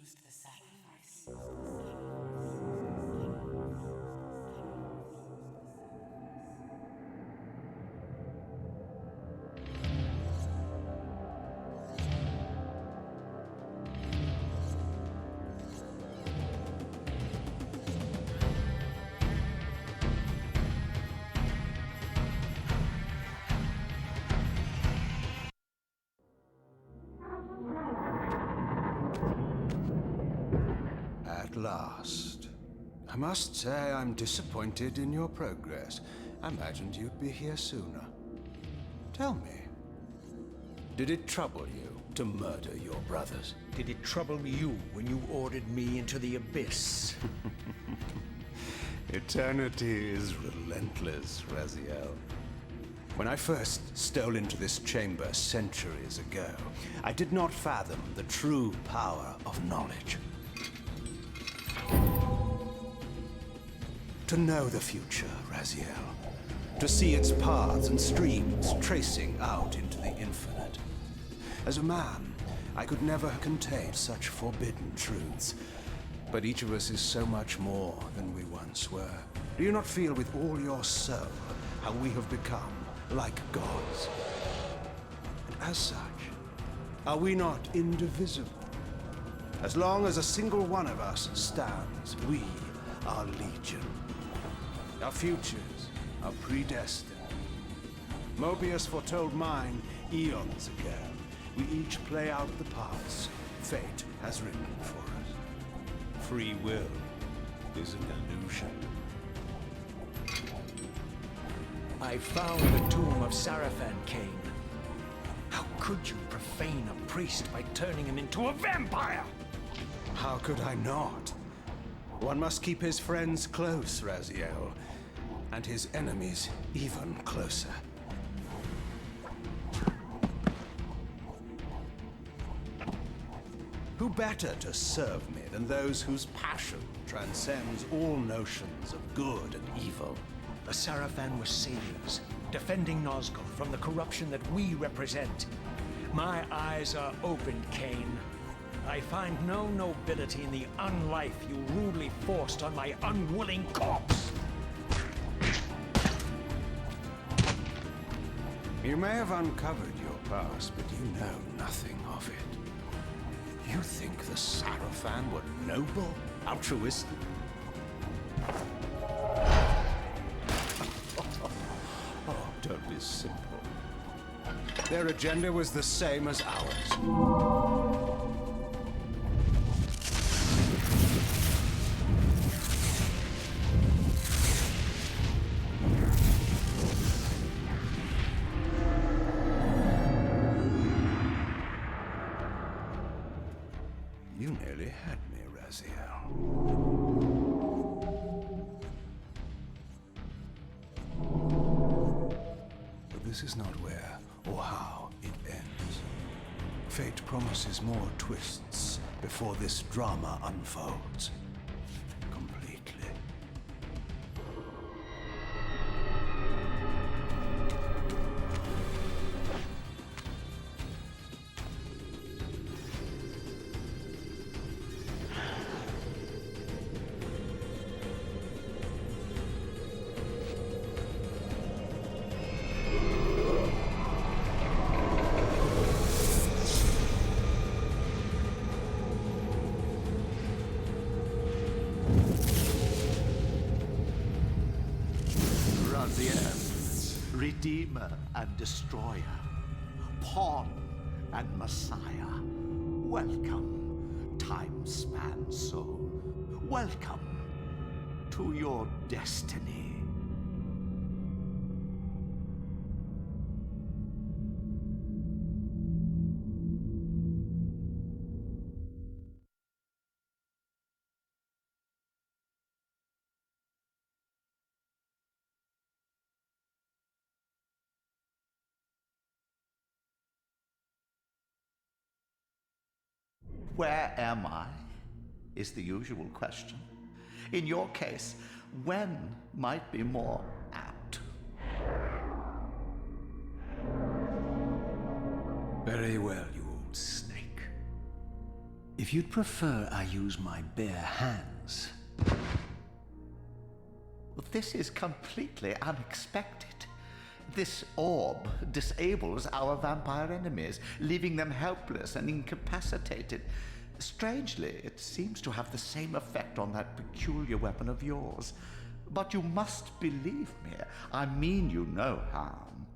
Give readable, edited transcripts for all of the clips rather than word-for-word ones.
Choose the sacrifice. At last. I must say I'm disappointed in your progress. I imagined you'd be here sooner. Tell me, did it trouble you to murder your brothers? Did it trouble you when you ordered me into the abyss? Eternity is relentless, Raziel. When I first stole into this chamber centuries ago, I did not fathom the true power of knowledge. To know the future, Raziel. To see its paths and streams tracing out into the infinite. As a man, I could never contain such forbidden truths. But each of us is so much more than we once were. Do you not feel with all your soul how we have become like gods? And as such, are we not indivisible? As long as a single one of us stands, we are legion. Our futures are predestined. Mobius foretold mine eons ago. We each play out the parts fate has written for us. Free will is an illusion. I found the tomb of Sarafan, Kain. How could you profane a priest by turning him into a vampire? How could I not? One must keep his friends close, Raziel, and his enemies even closer. Who better to serve me than those whose passion transcends all notions of good and evil? The Sarafan were saviors, defending Nazgul from the corruption that we represent. My eyes are opened, Kain. I find no nobility in the unlife you rudely forced on my unwilling corpse. You may have uncovered your past, but you know nothing of it. You think the Sarafan were noble, altruistic? Oh, don't be simple. Their agenda was the same as ours. You nearly had me, Raziel. But this is not where or how it ends. Fate promises more twists before this drama unfolds completely. Redeemer and Destroyer, Pawn and Messiah. Welcome, time-span soul. Welcome to your destiny. Where am I? Is the usual question. In your case, when might be more apt. Very well, you old snake. If you'd prefer I use my bare hands... This is completely unexpected. This orb disables our vampire enemies, leaving them helpless and incapacitated. Strangely, it seems to have the same effect on that peculiar weapon of yours. But you must believe me. I mean you no harm.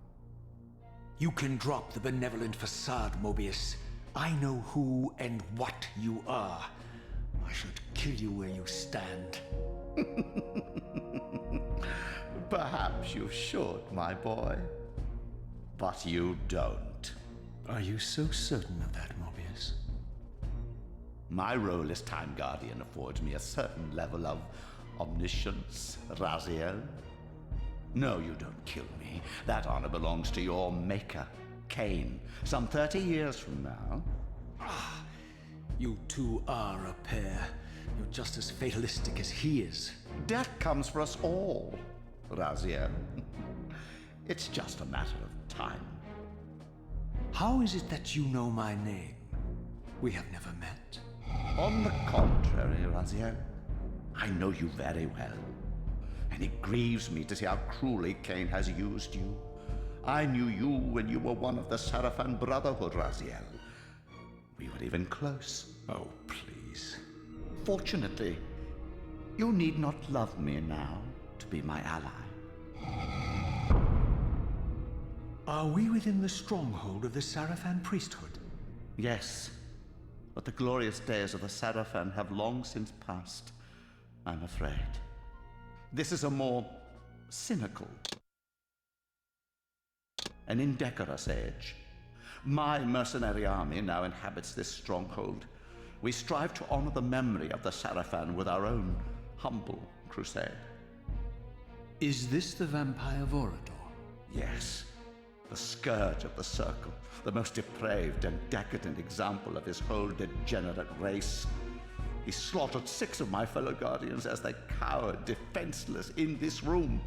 You can drop the benevolent facade, Mobius. I know who and what you are. I should kill you where you stand. Perhaps you should, my boy. But you don't. Are you so certain of that, Mobius? My role as Time Guardian affords me a certain level of omniscience, Raziel. No, you don't kill me. That honor belongs to your maker, Kain, some 30 years from now. You two are a pair. You're just as fatalistic as he is. Death comes for us all, Raziel. It's just a matter of time. How is it that you know my name? We have never met. On the contrary, Raziel, I know you very well. And it grieves me to see how cruelly Kain has used you. I knew you when you were one of the Sarafan Brotherhood, Raziel. We were even close. Oh, please. Fortunately, you need not love me now to be my ally. Are we within the stronghold of the Sarafan priesthood? Yes, but the glorious days of the Sarafan have long since passed, I'm afraid. This is a more cynical and indecorous age. My mercenary army now inhabits this stronghold. We strive to honor the memory of the Sarafan with our own humble crusade. Is this the vampire Vorador? Yes, the scourge of the Circle, the most depraved and decadent example of his whole degenerate race. He slaughtered 6 of my fellow Guardians as they cowered defenseless in this room.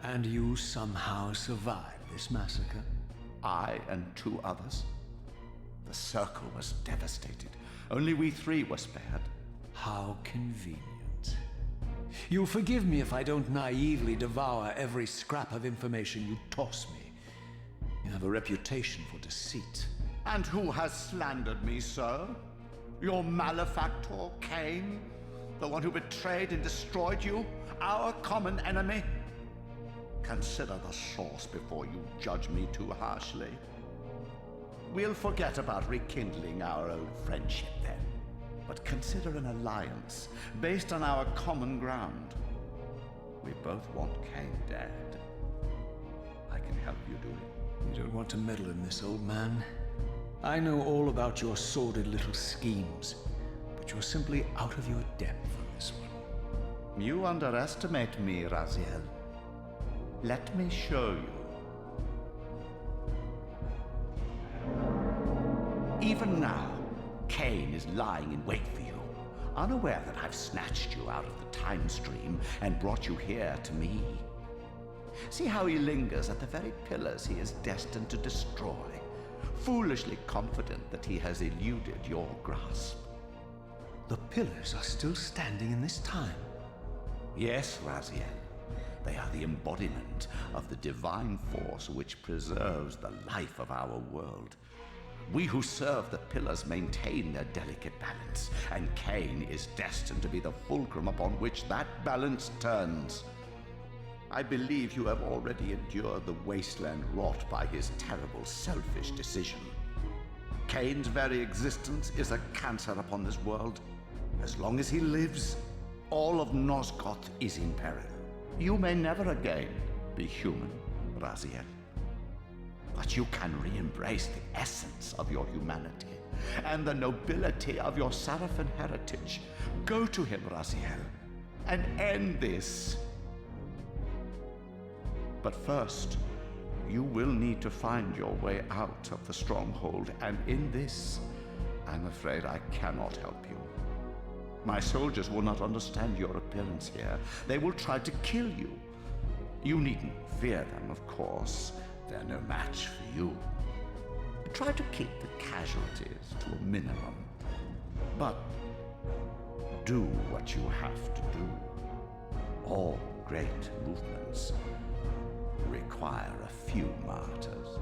And you somehow survived this massacre? I and 2 others. The Circle was devastated. Only we 3 were spared. How convenient. You'll forgive me if I don't naively devour every scrap of information you toss me. You have a reputation for deceit. And who has slandered me, sir? Your malefactor, Kain? The one who betrayed and destroyed you? Our common enemy? Consider the source before you judge me too harshly. We'll forget about rekindling our old friendship then, but consider an alliance based on our common ground. We both want Kain dead. I can help you do it. You don't want to meddle in this, old man. I know all about your sordid little schemes, but you're simply out of your depth on this one. You underestimate me, Raziel. Let me show you. Even now, Kain is lying in wait for you, unaware that I've snatched you out of the time stream and brought you here to me. See how he lingers at the very pillars he is destined to destroy, foolishly confident that he has eluded your grasp. The pillars are still standing in this time. Yes, Raziel. They are the embodiment of the divine force which preserves the life of our world. We who serve the pillars maintain their delicate balance, and Kain is destined to be the fulcrum upon which that balance turns. I believe you have already endured the wasteland wrought by his terrible, selfish decision. Kain's very existence is a cancer upon this world. As long as he lives, all of Nosgoth is in peril. You may never again be human, Raziel. But you can re-embrace the essence of your humanity and the nobility of your Sarafan heritage. Go to him, Raziel, and end this. But first, you will need to find your way out of the stronghold, and in this, I'm afraid I cannot help you. My soldiers will not understand your appearance here. They will try to kill you. You needn't fear them, of course. They're no match for you. Try to keep the casualties to a minimum. But do what you have to do. All great movements require a few martyrs.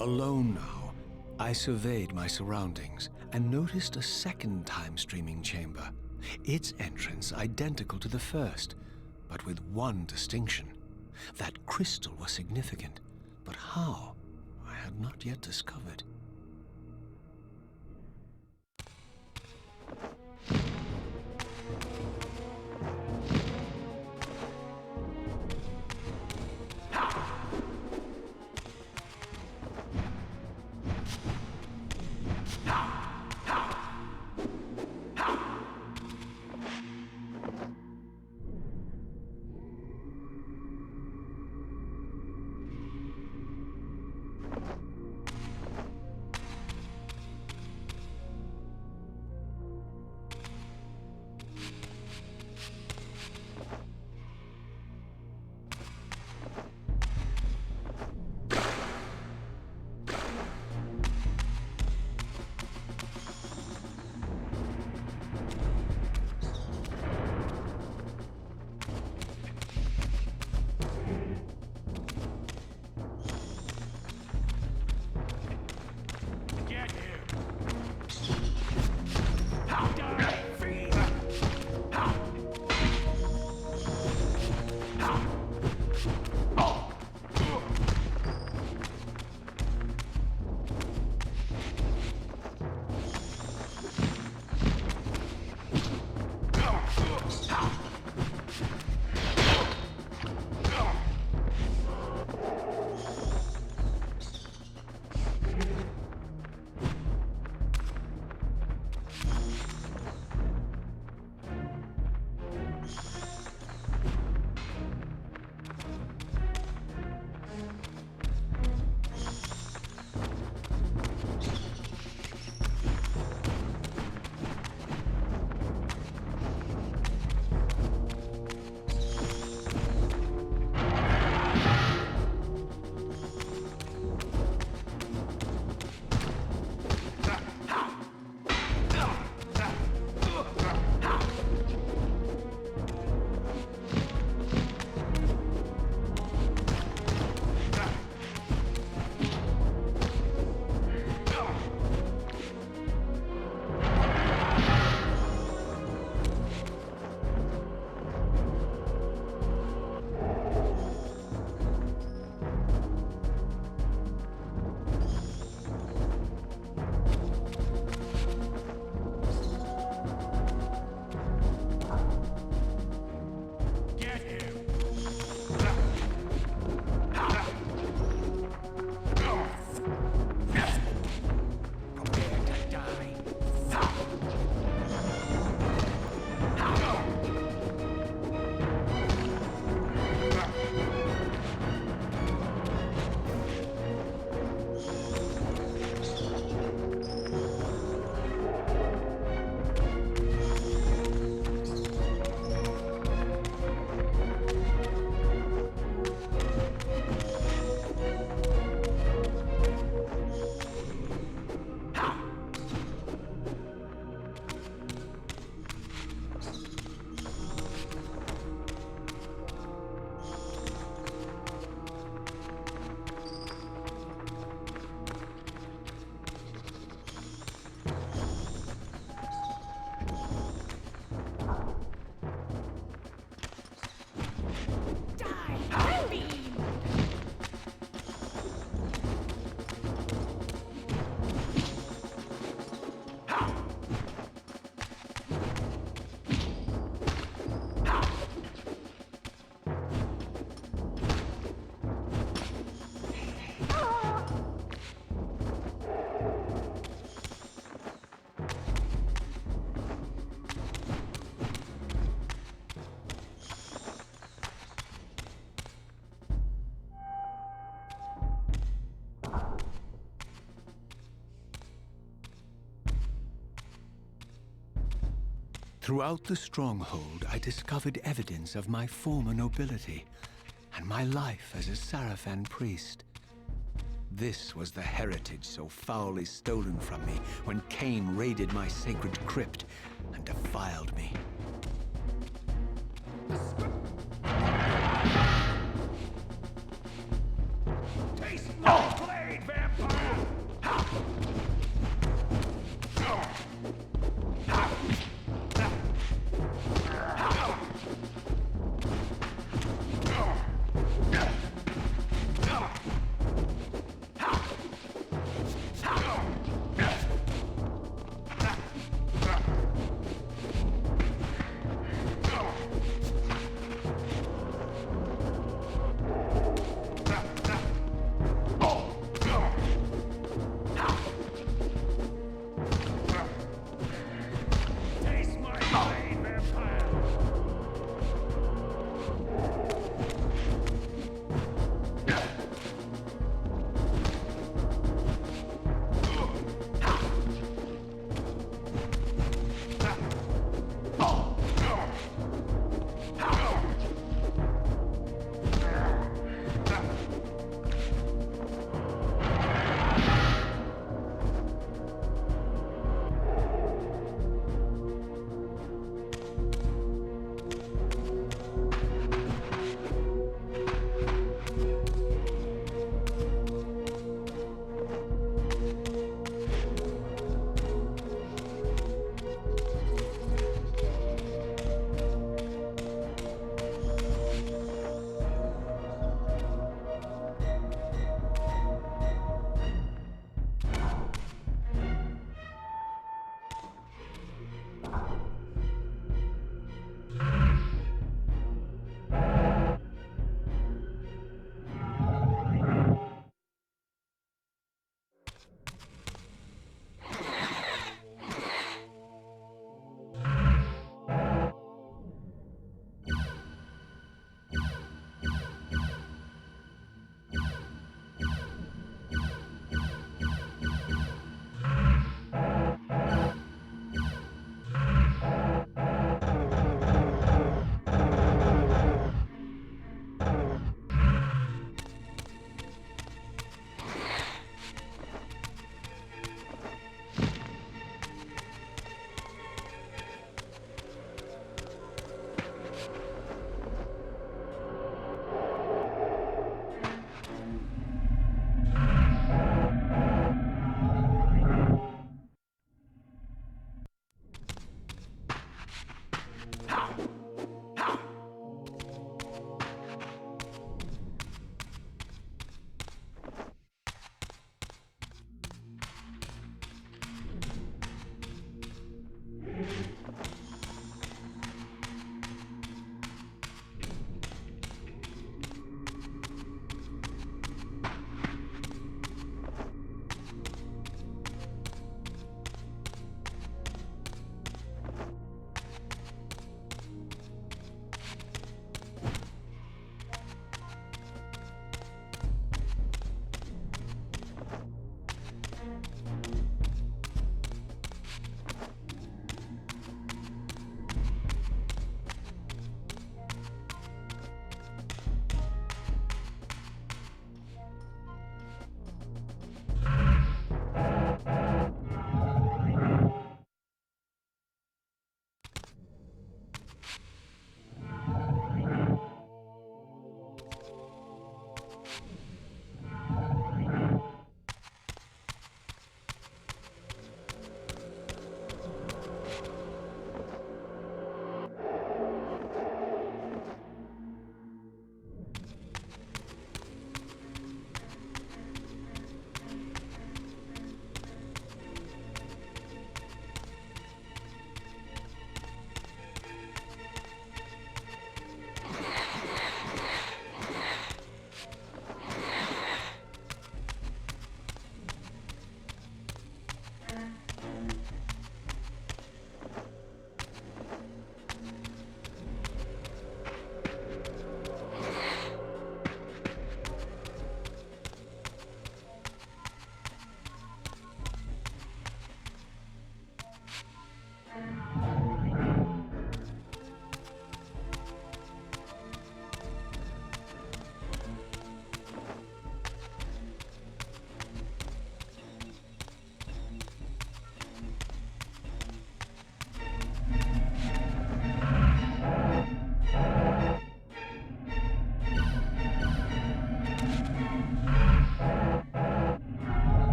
Alone now, I surveyed my surroundings and noticed a second time-streaming chamber. Its entrance identical to the first, but with one distinction. That crystal was significant, but how, I had not yet discovered. Throughout the stronghold, I discovered evidence of my former nobility. and my life as a Sarafan priest. This was the heritage so foully stolen from me when Kain raided my sacred crypt and defiled me. Taste no blade, vampire!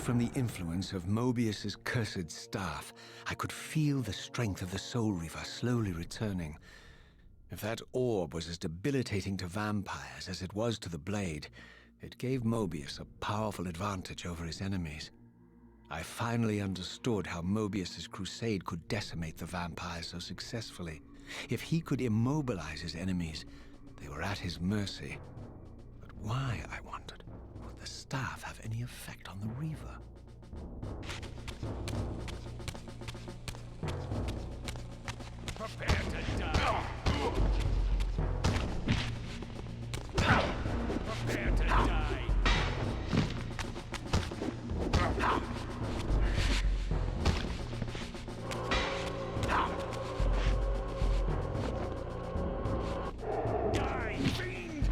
from the influence of Mobius's cursed staff, I could feel the strength of the Soul Reaver slowly returning. If that orb was as debilitating to vampires as it was to the blade, it gave Mobius a powerful advantage over his enemies. I finally understood how Mobius's crusade could decimate the vampires so successfully. If he could immobilize his enemies, they were at his mercy. But why, I wondered, would the staff have any effect on the Reaver? Prepare to die! Prepare to die! Die, fiend!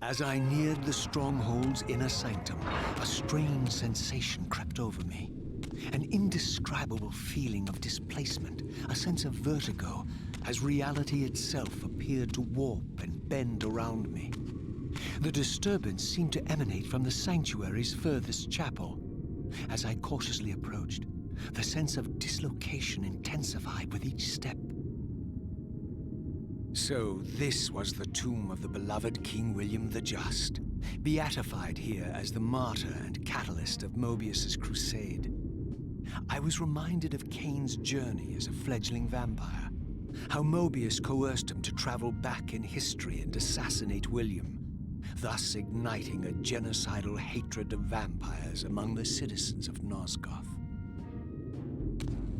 As I neared the stronghold's inner sanctum, a strange sensation crept over me. An indescribable feeling of displacement, a sense of vertigo, as reality itself appeared to warp and bend around me. The disturbance seemed to emanate from the sanctuary's furthest chapel. As I cautiously approached, the sense of dislocation intensified with each step. So this was the tomb of the beloved King William the Just, beatified here as the martyr and catalyst of Mobius's crusade. I was reminded of Kain's journey as a fledgling vampire, how Mobius coerced him to travel back in history and assassinate William, thus igniting a genocidal hatred of vampires among the citizens of Nosgoth.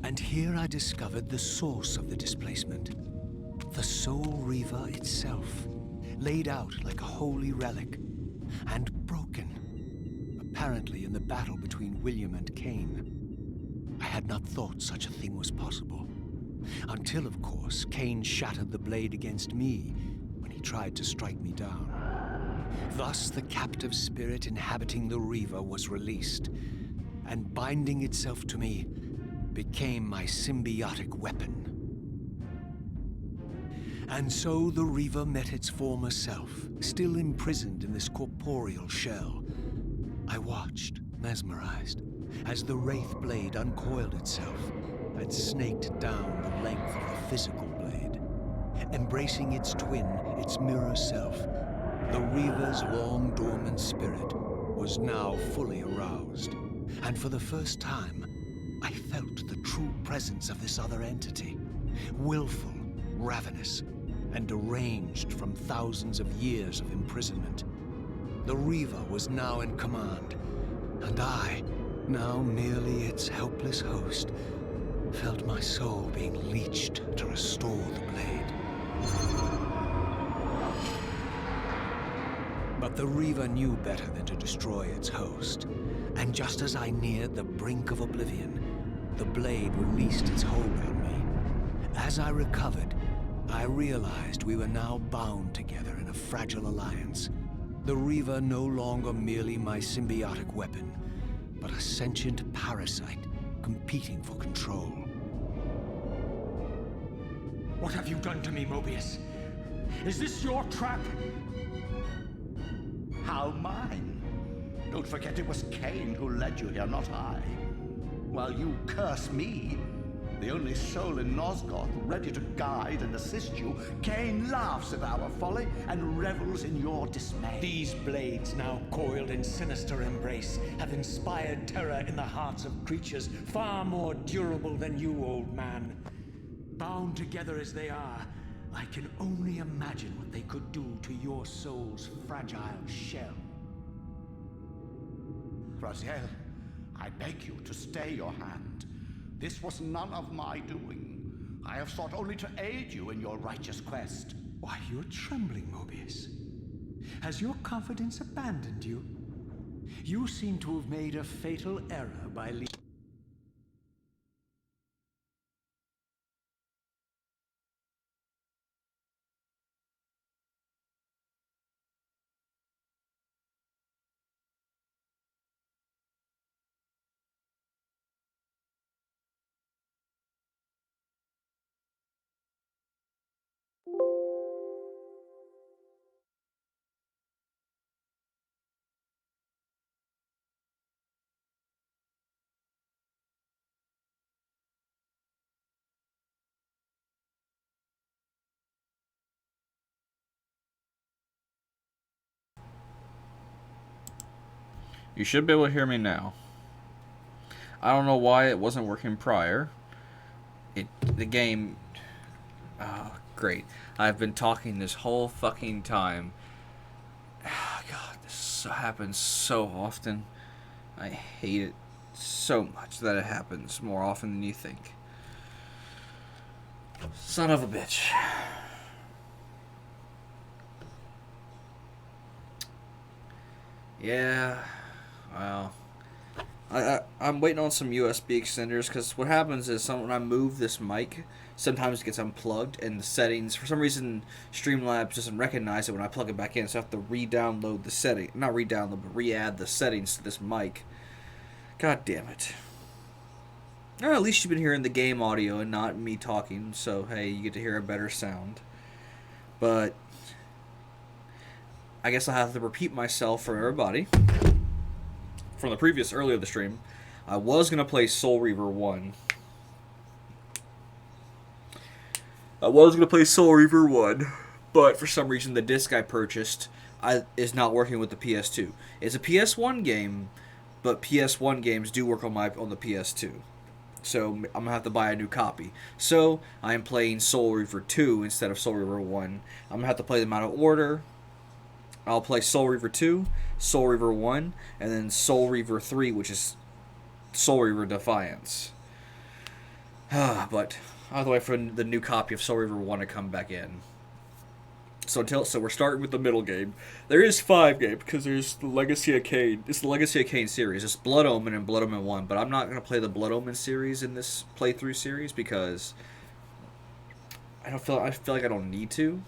And here I discovered the source of the displacement. The Soul Reaver itself, laid out like a holy relic, and broken, apparently in the battle between William and Kain. I had not thought such a thing was possible, until, of course, Kain shattered the blade against me when he tried to strike me down. Thus, the captive spirit inhabiting the Reaver was released, and binding itself to me became my symbiotic weapon. And so the Reaver met its former self, still imprisoned in this corporeal shell. I watched, mesmerized, as the Wraith blade uncoiled itself and snaked down the length of the physical blade. Embracing its twin, its mirror self, the Reaver's long-dormant spirit was now fully aroused. And for the first time, I felt the true presence of this other entity, willful, ravenous, and deranged from thousands of years of imprisonment. The Reaver was now in command, and I, now merely its helpless host, felt my soul being leached to restore the blade. But the Reaver knew better than to destroy its host, and just as I neared the brink of oblivion, the blade released its hold on me. As I recovered, I realized we were now bound together in a fragile alliance. The Reaver no longer merely my symbiotic weapon, but a sentient parasite competing for control. What have you done to me, Mobius? Is this your trap? How mine? Don't forget it was Kain who led you here, not I. While you curse me, the only soul in Nosgoth ready to guide and assist you, Kain laughs at our folly and revels in your dismay. These blades, now coiled in sinister embrace, have inspired terror in the hearts of creatures far more durable than you, old man. Bound together as they are, I can only imagine what they could do to your soul's fragile shell. Raziel, I beg you to stay your hand. This was none of my doing. I have sought only to aid you in your righteous quest. Why, you're trembling, Mobius. Has your confidence abandoned you? You seem to have made a fatal error by leaving. You should be able to hear me now. I don't know why it wasn't working prior. The game... Oh, great. I've been talking this whole fucking time. Oh, God, this happens so often. I hate it so much that it happens more often than you think. Son of a bitch. Yeah... Well, I'm waiting on some USB extenders because what happens is when I move this mic, sometimes it gets unplugged and the settings, for some reason, Streamlabs doesn't recognize it when I plug it back in, so I have to re-download the setting. Not re-download, but re-add the settings to this mic. God damn it. Or at least you've been hearing the game audio and not me talking, so hey, you get to hear a better sound. But I guess I'll have to repeat myself for everybody. From the previous earlier the stream, I was going to play Soul Reaver 1. But for some reason the disc I purchased is not working with the PS2. It's a PS1 game, but PS1 games do work on the PS2. So I'm going to have to buy a new copy. So I am playing Soul Reaver 2 instead of Soul Reaver 1. I'm going to have to play them out of order. I'll play Soul Reaver 2, Soul Reaver 1, and then Soul Reaver 3, which is Soul Reaver Defiance. But I have to wait for the new copy of Soul Reaver 1 to come back in. So we're starting with the middle game. There is 5 games, because there's the Legacy of Kain. It's the Legacy of Kain series. It's Blood Omen and Blood Omen 1, but I'm not going to play the Blood Omen series in this playthrough series, because I feel like I don't need to.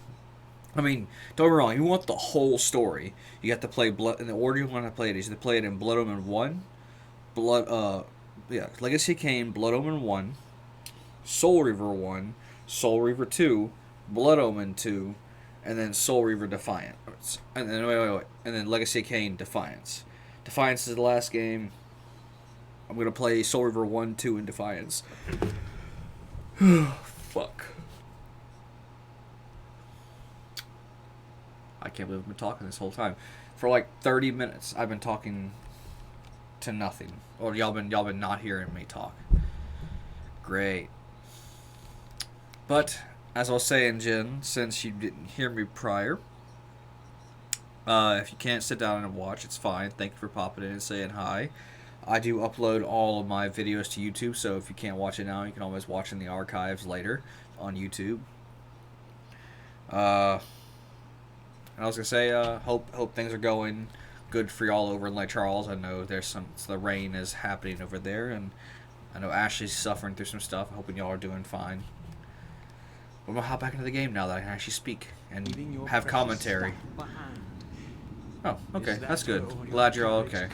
I mean, don't get me wrong, you want the whole story. You have to play in the order you want to play it is you have to play it in Blood Omen 1, Legacy of Kain, Blood Omen 1, Soul Reaver 1, Soul Reaver 2, Blood Omen 2, and then Soul Reaver Defiance. And then and then Legacy of Kain Defiance. Defiance is the last game. I'm gonna play Soul Reaver 1, 2, and Defiance. Fuck. I can't believe I've been talking this whole time. For like 30 minutes, I've been talking to nothing. Or y'all been not hearing me talk. Great. But, as I was saying, Jen, since you didn't hear me prior, if you can't sit down and watch, it's fine. Thank you for popping in and saying hi. I do upload all of my videos to YouTube, so if you can't watch it now, you can always watch in the archives later on YouTube. And I was gonna say, hope things are going good for y'all over in Lake Charles. I know the rain is happening over there, and I know Ashley's suffering through some stuff. I'm hoping y'all are doing fine. I'm gonna hop back into the game now that I can actually speak and have commentary. Oh, okay, that's good. Glad you're all okay.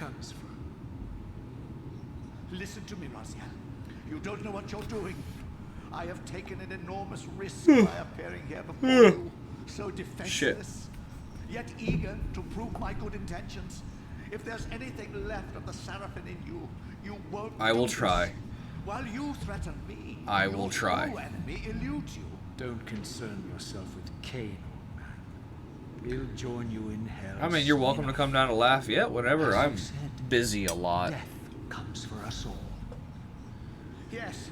Listen to me, Raziel. You don't know what you're doing. I have taken an enormous risk by appearing here before you, so defenseless, yet eager to prove my good intentions. If there's anything left of the Seraphim in you, you won't. I will try. While you threaten me, I will try. Your enemy eludes you. Don't concern yourself with Kain, old man. We'll join you in hell. I mean, you're welcome to come down to Lafayette whenever. I'm said, busy a lot. Death comes for us all. Yes,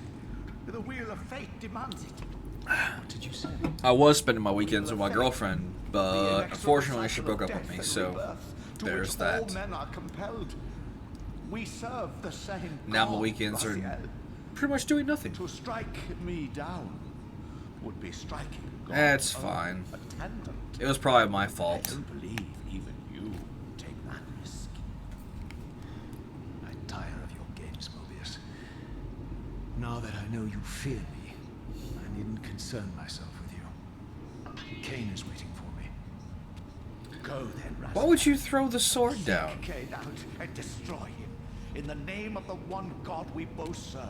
the wheel of fate demands it. What did you say? I was spending my weekends with my girlfriend, but unfortunately she broke up with me, so there's that. All men are compelled. We serve the same Now my God, weekends are Raziel. pretty much doing nothing. To strike me down would be striking God's That's own fine. attendant. It was probably my I fault. don't believe even you would take that risk. I tire of your games, Mobius. Now that I know you fear me, I needn't concern myself with you. Kain is waiting for me. Go then, Raziel. Why would you throw the sword down? Kain out and destroy him in the name of the one God we both serve.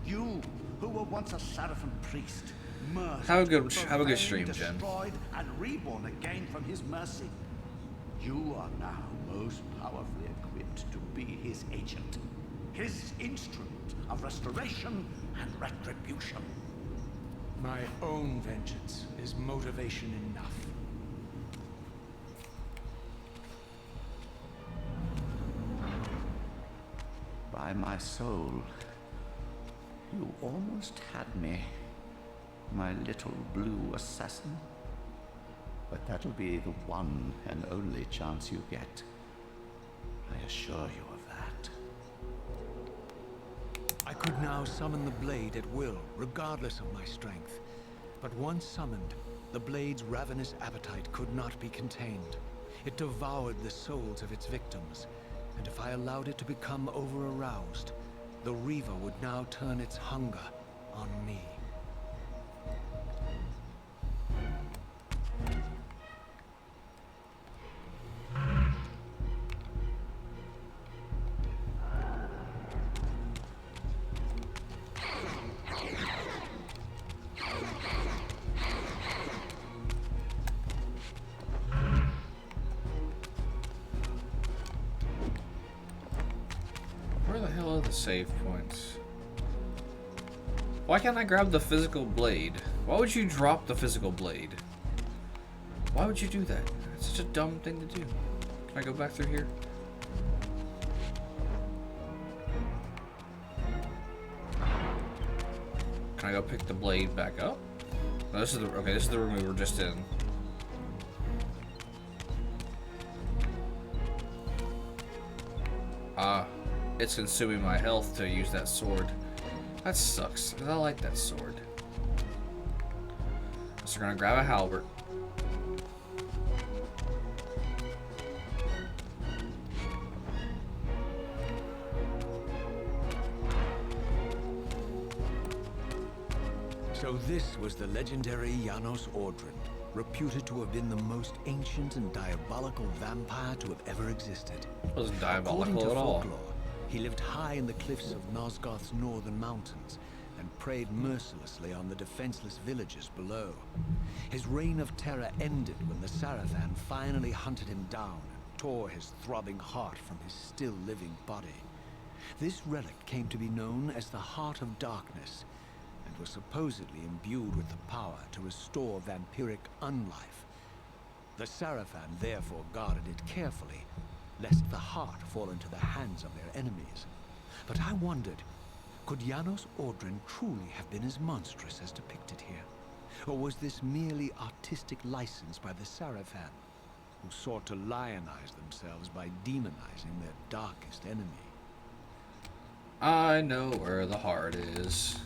You, who were once a Seraphim priest, merged, Have a good profaned, stream, Jen. destroyed, and reborn again from his mercy. You are now most powerfully equipped to be his agent, his instrument of restoration and retribution. My own vengeance is motivation enough. By my soul, you almost had me, my little blue assassin. But that'll be the one and only chance you get. I assure you of that. I could now summon the blade at will, regardless of my strength. But once summoned, the blade's ravenous appetite could not be contained. It devoured the souls of its victims. And if I allowed it to become over-aroused, the Reaver would now turn its hunger on me. Where the hell are the save points? Why can't I grab the physical blade? Why would you drop the physical blade? Why would you do that? It's such a dumb thing to do. Can I go back through here? Can I go pick the blade back up? No, this is the okay. This is the room we were just in. It's consuming my health to use that sword. That sucks, because I like that sword. So we're gonna grab a halberd. So this was the legendary Janos Ordrin, reputed to have been the most ancient and diabolical vampire to have ever existed. It wasn't According diabolical to at all. folklore, he lived high in the cliffs of Nosgoth's northern mountains and preyed mercilessly on the defenseless villagers below. His reign of terror ended when the Sarafan finally hunted him down and tore his throbbing heart from his still living body. This relic came to be known as the Heart of Darkness and was supposedly imbued with the power to restore vampiric unlife. The Sarafan therefore guarded it carefully, lest the heart fall into the hands of their enemies. But I wondered, could Janos Ordrin truly have been as monstrous as depicted here? Or was this merely artistic license by the Sarafan, who sought to lionize themselves by demonizing their darkest enemy? I know where the heart is.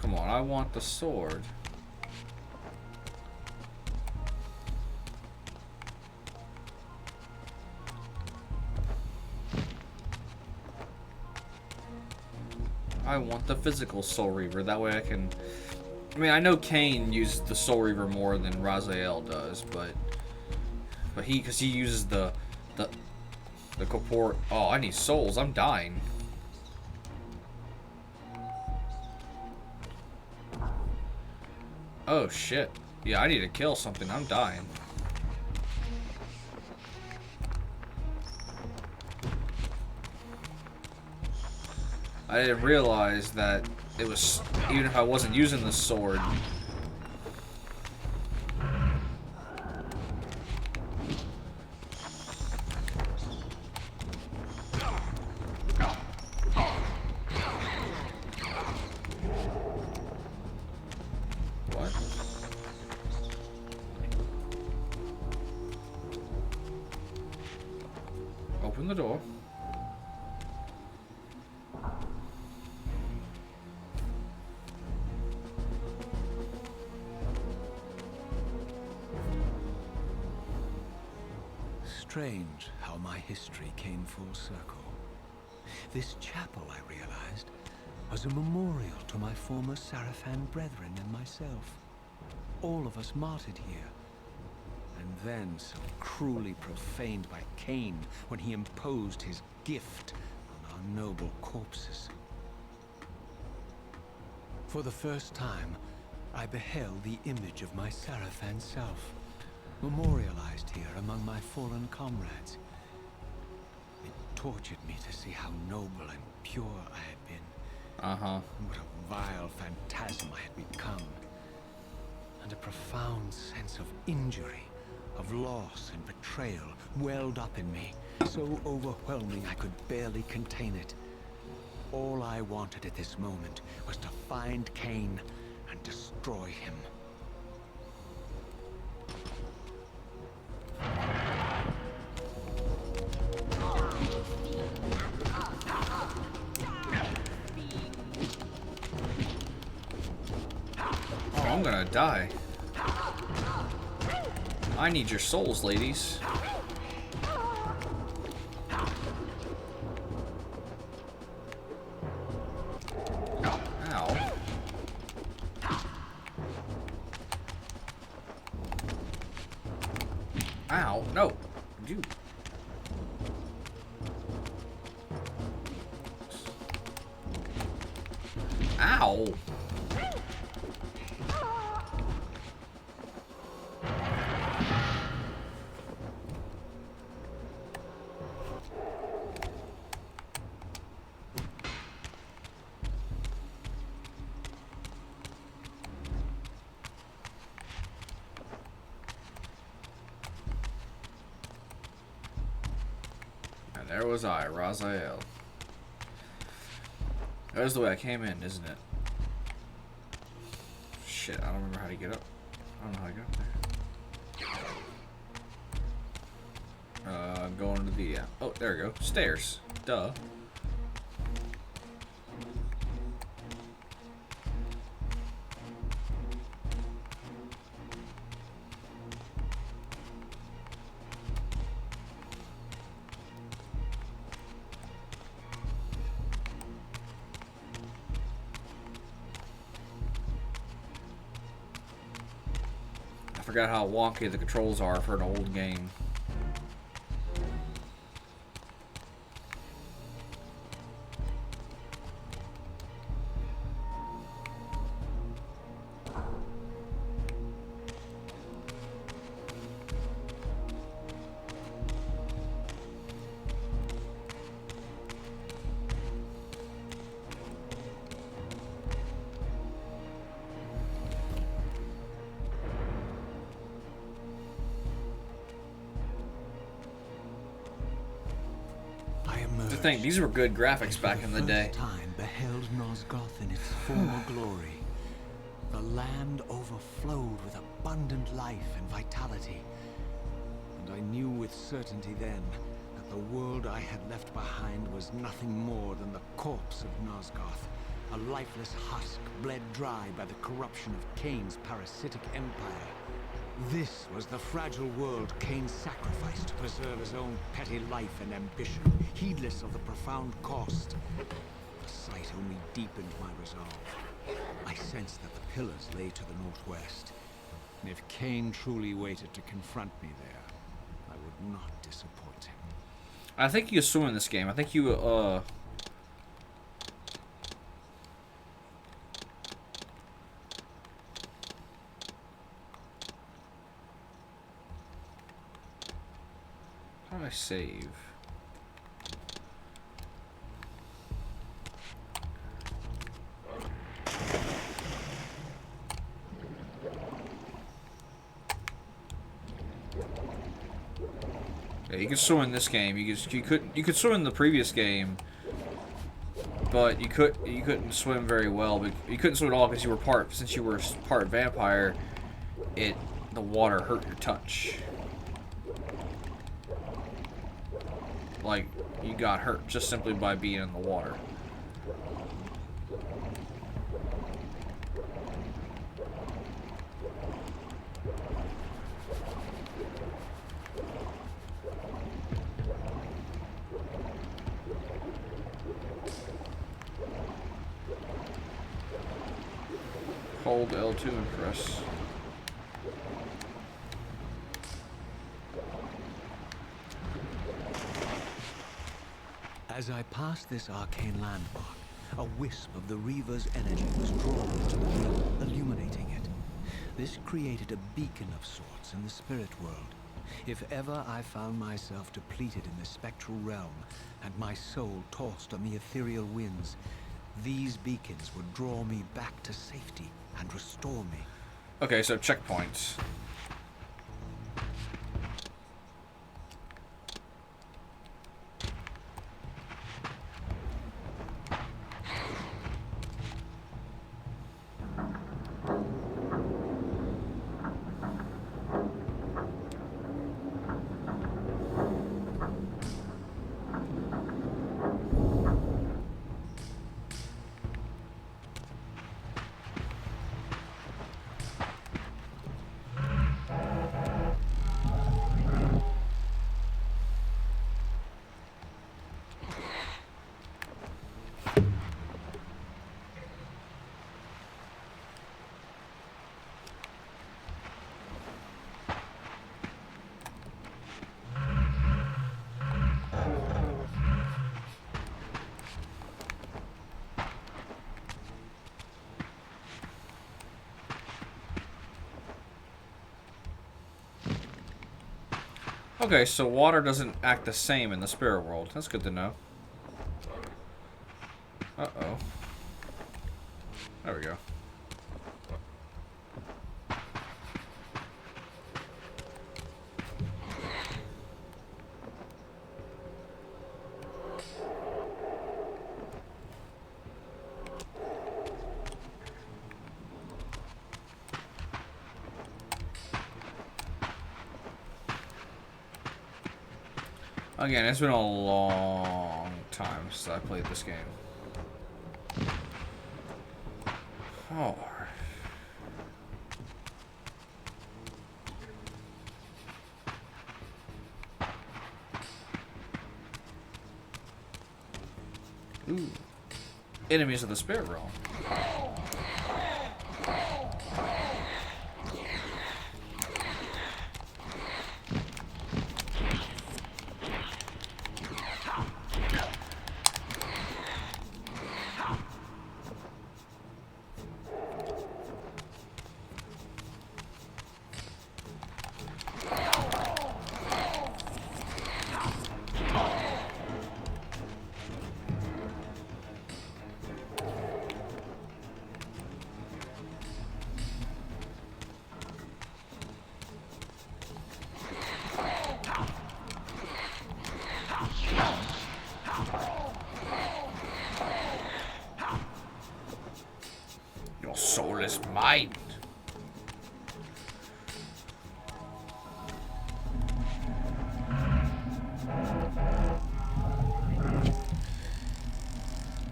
Come on, I want the sword. I want the physical Soul Reaver. That way I can... I mean, I know Kain uses the Soul Reaver more than Raziel does, but because he uses the corpore... Oh, I need souls. I'm dying. Oh shit. Yeah, I need to kill something. I'm dying. I didn't realize that it was, even if I wasn't using the sword. What? Open the door. Strange how my history came full circle. This chapel, I realized, was a memorial to my former Sarafan brethren and myself. All of us martyred here. And then so cruelly profaned by Kain when he imposed his gift on our noble corpses. For the first time, I beheld the image of my Sarafan self, memorialized here among my fallen comrades. It tortured me to see how noble and pure I had been. What a vile phantasm I had become. And a profound sense of injury, of loss and betrayal welled up in me, so overwhelming I could barely contain it. All I wanted at this moment was to find Kain and destroy him. Oh, I'm gonna die. I need your souls, ladies. Ow. Ow. No. You. Ow. And there was I, Raziel. That was the way I came in, isn't it? Shit, I don't remember how to get up. I don't know how to get up there. I'm going to the... oh, there we go. Stairs. Duh. I forgot how wonky the controls are for an old game. To think, these were good graphics back in the day. Time beheld Nosgoth in its former glory. The land overflowed with abundant life and vitality. And I knew with certainty then that the world I had left behind was nothing more than the corpse of Nosgoth, a lifeless husk bled dry by the corruption of Kain's parasitic empire. This was the fragile world Kain sacrificed to preserve his own petty life and ambition, heedless of the profound cost. The sight only deepened my resolve. I sensed that the pillars lay to the northwest, and if Kain truly waited to confront me there, I would not disappoint him. I think you swim in this game. I think you, how do I save? Yeah, you could swim in this game. You could swim in the previous game, but you couldn't swim very well. But you couldn't swim at all because you were since you were part vampire. The water hurt your touch. Like, you got hurt just simply by being in the water. Hold L2 and press. As I passed this arcane landmark, a wisp of the Reaver's energy was drawn into the ring, illuminating it. This created a beacon of sorts in the spirit world. If ever I found myself depleted in the spectral realm, and my soul tossed on the ethereal winds, these beacons would draw me back to safety and restore me. Okay, so checkpoints. Okay, so water doesn't act the same in the spirit world. That's good to know. Uh-oh. There we go. Again, it's been a long time since I played this game. Oh. Ooh. Enemies of the spirit realm. Your soul is mine.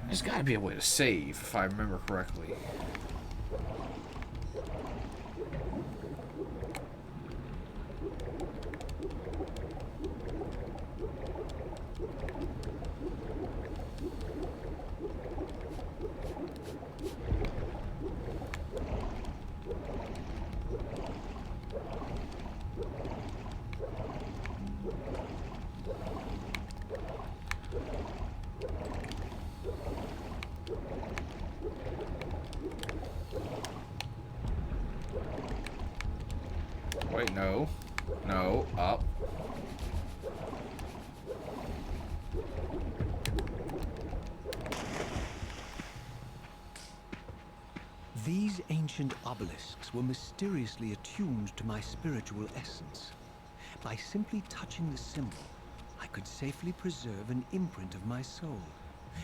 There's gotta be a way to save, if I remember correctly. Wait, no. No, up. These ancient obelisks were mysteriously attuned to my spiritual essence. By simply touching the symbol, I could safely preserve an imprint of my soul,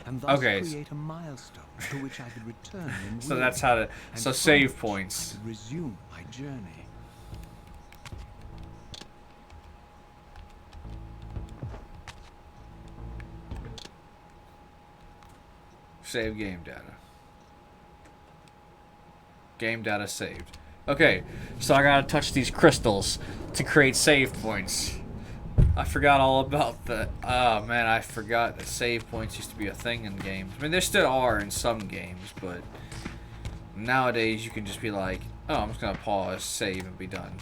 and thus create a milestone to which I could return in So that's how to... So save points. I could resume my journey. Save game data. Game data saved. Okay, so I gotta touch these crystals to create save points. I forgot all about that. Oh man, I forgot that save points used to be a thing in games. I mean, there still are in some games, but nowadays you can just be like, oh, I'm just gonna pause, save, and be done.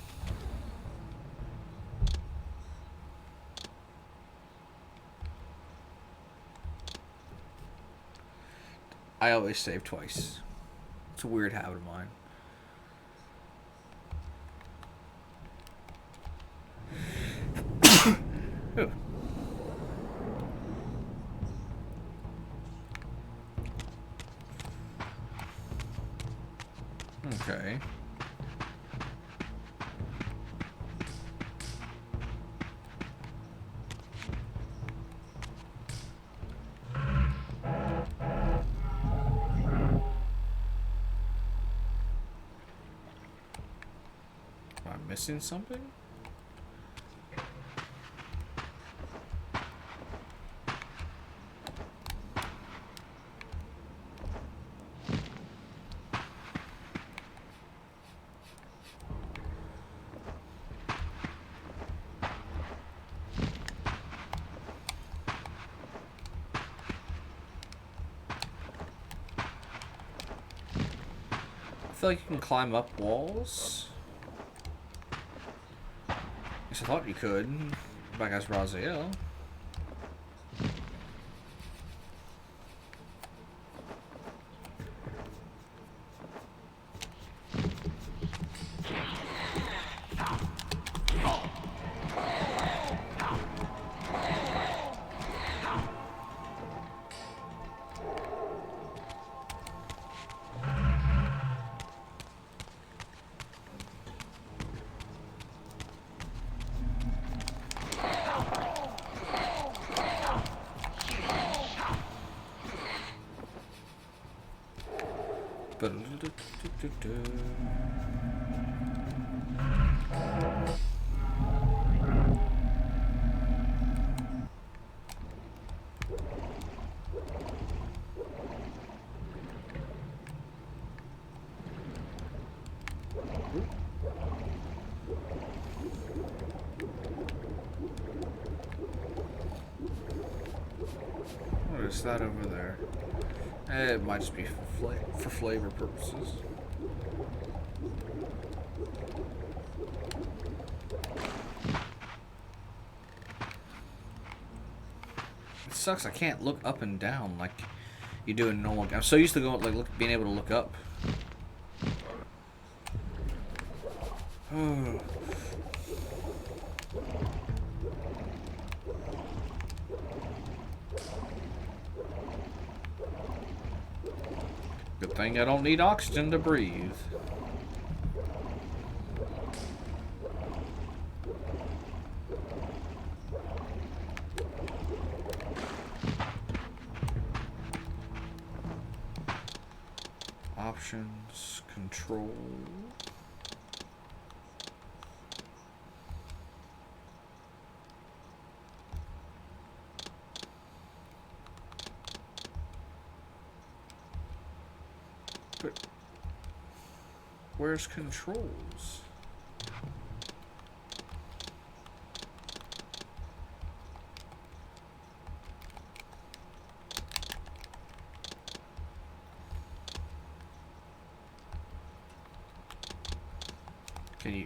I always save twice. It's a weird habit of mine. Ooh. Okay. Am I missing something? I feel like you can climb up walls. I guess I thought you could. Back as Raziel. What is that over there? It might just be for flavor purposes. It sucks. I can't look up and down like you do in normal. I'm so used to going being able to look up. Good thing I don't need oxygen to breathe. Options, control. But where's controls? Can you?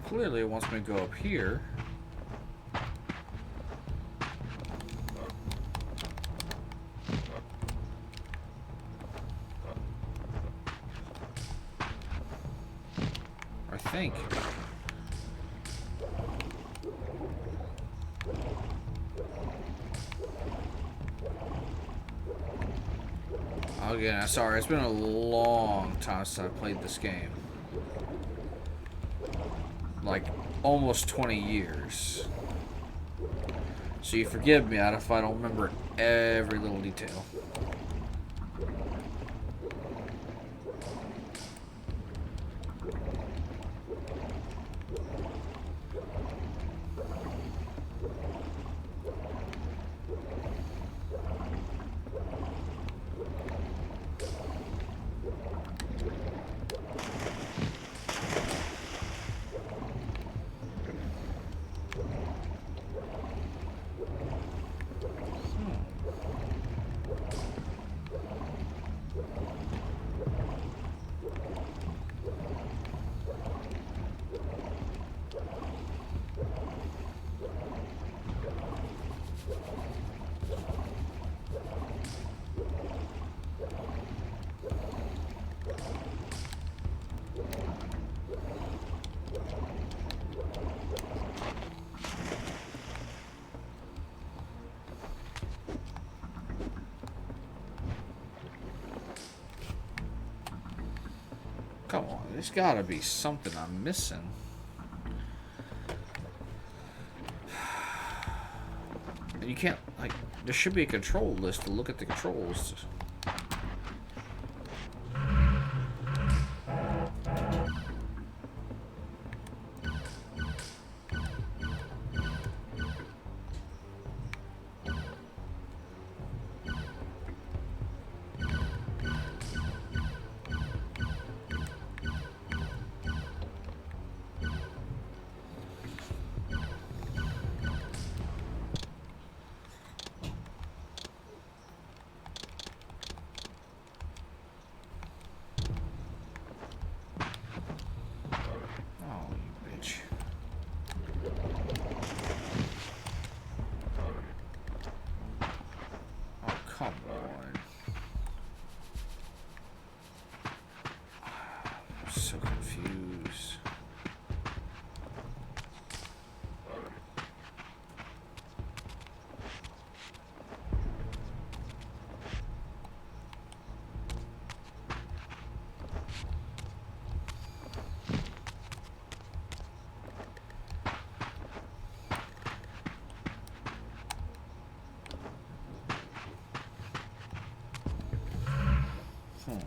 Clearly it wants me to go up here. I think. Again, sorry, it's been a long time since I played this game. Like almost 20 years. So you forgive me if I don't remember every little detail. Come on, there's gotta be something I'm missing. And you can't, like, there should be a control list to look at the controls. No.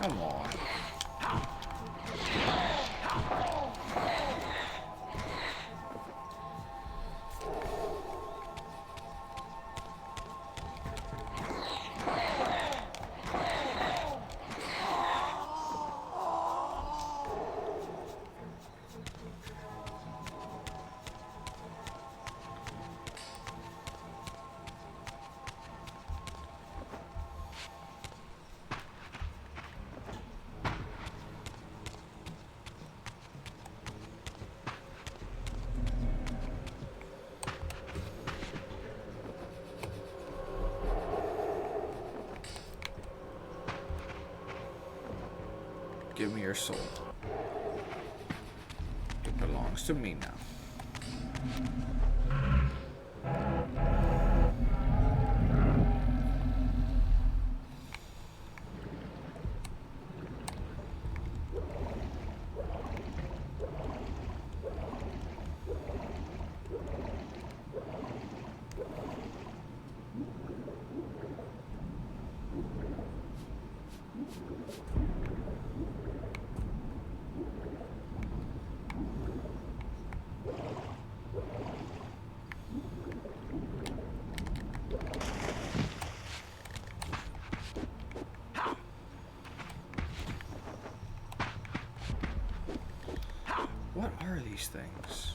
Come on. Give me your soul. It belongs to me now. What are these things?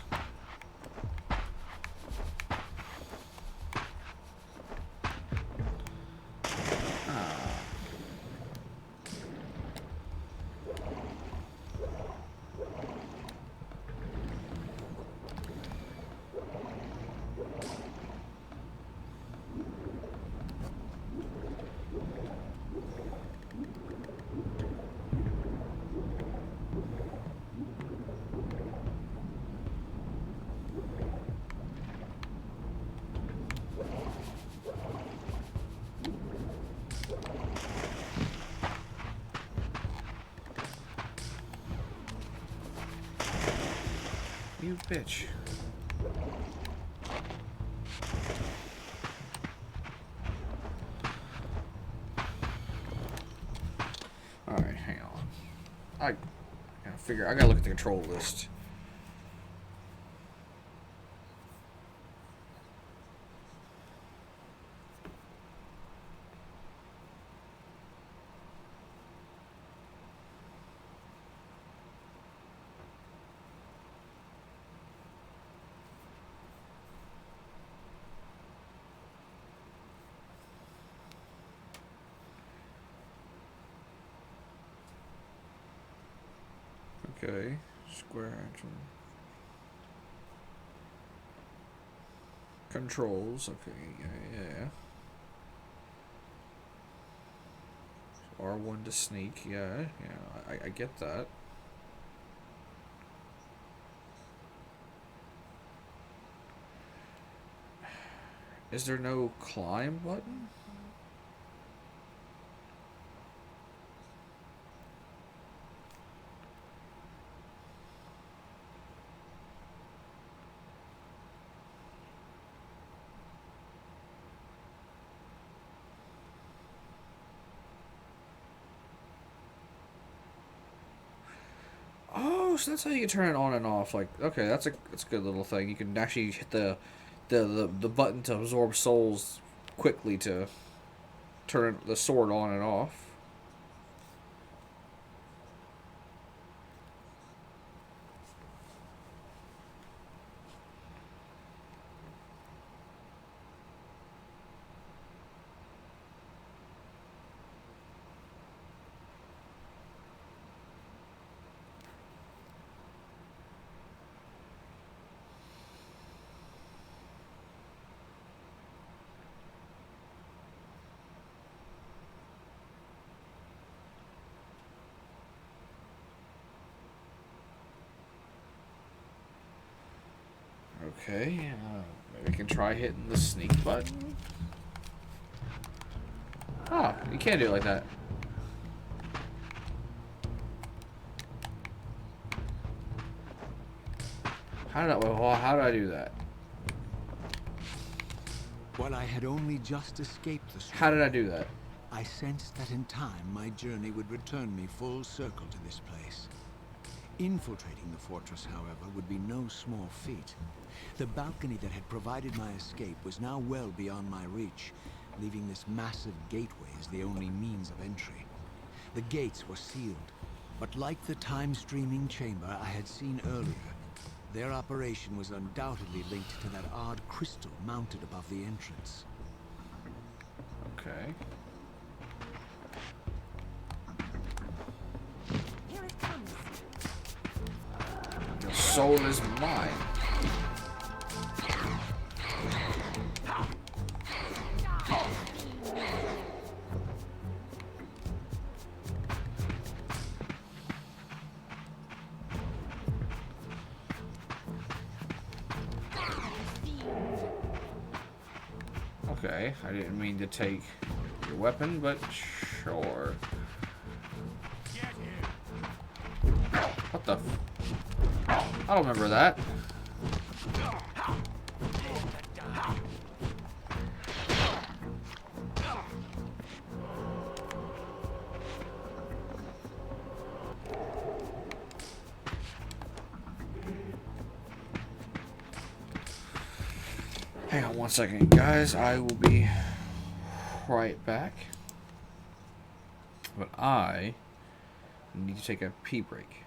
You bitch. Alright, hang on. I gotta figure. I gotta look at the control list. Okay, square action. Controls, okay, yeah. R1 to sneak, yeah, I get that. Is there no climb button? Oh, so that's how you can turn it on and off. Like, okay, that's a good little thing. You can actually hit the button to absorb souls quickly to turn the sword on and off. Okay, maybe we can try hitting the sneak button. Oh, you can't do it like that. How did I do that? While I had only just escaped the storm, How did I do that? I sensed that in time my journey would return me full circle to this place. Infiltrating the fortress, however, would be no small feat. The balcony that had provided my escape was now well beyond my reach, leaving this massive gateway as the only means of entry. The gates were sealed, but like the time-streaming chamber I had seen earlier, their operation was undoubtedly linked to that odd crystal mounted above the entrance. Okay. Here it comes. Your soul is mine. Okay, I didn't mean to take your weapon, but sure. What the f- I don't remember that. Hang on one second, guys. I will be right back. But I need to take a pee break.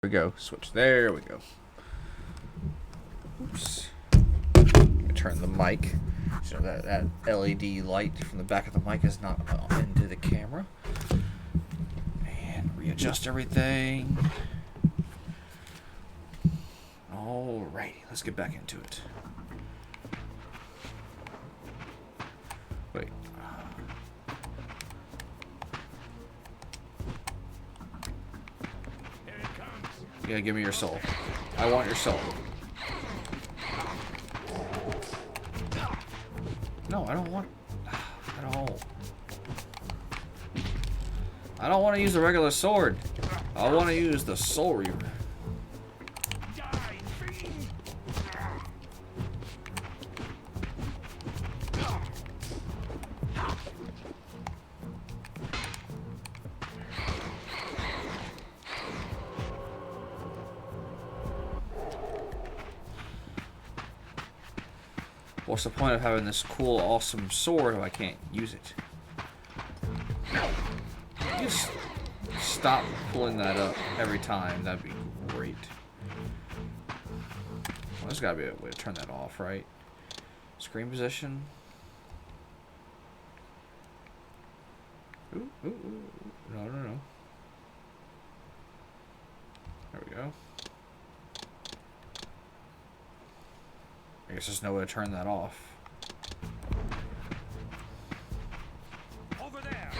There we go. Switch. There we go. Oops. Let me turn the mic so that LED light from the back of the mic is not into the camera. And readjust everything. Alrighty, let's get back into it. Wait. Yeah, give me your soul. I want your soul. No, I don't want at all. I don't want to use a regular sword. I want to use the Soul Reaver. What's the point of having this cool, awesome sword if I can't use it? Just stop pulling that up every time. That'd be great. Well, there's gotta be a way to turn that off, right? Screen position. Ooh, ooh, ooh. No, no, no. There we go. I guess there's no way to turn that off. Over there.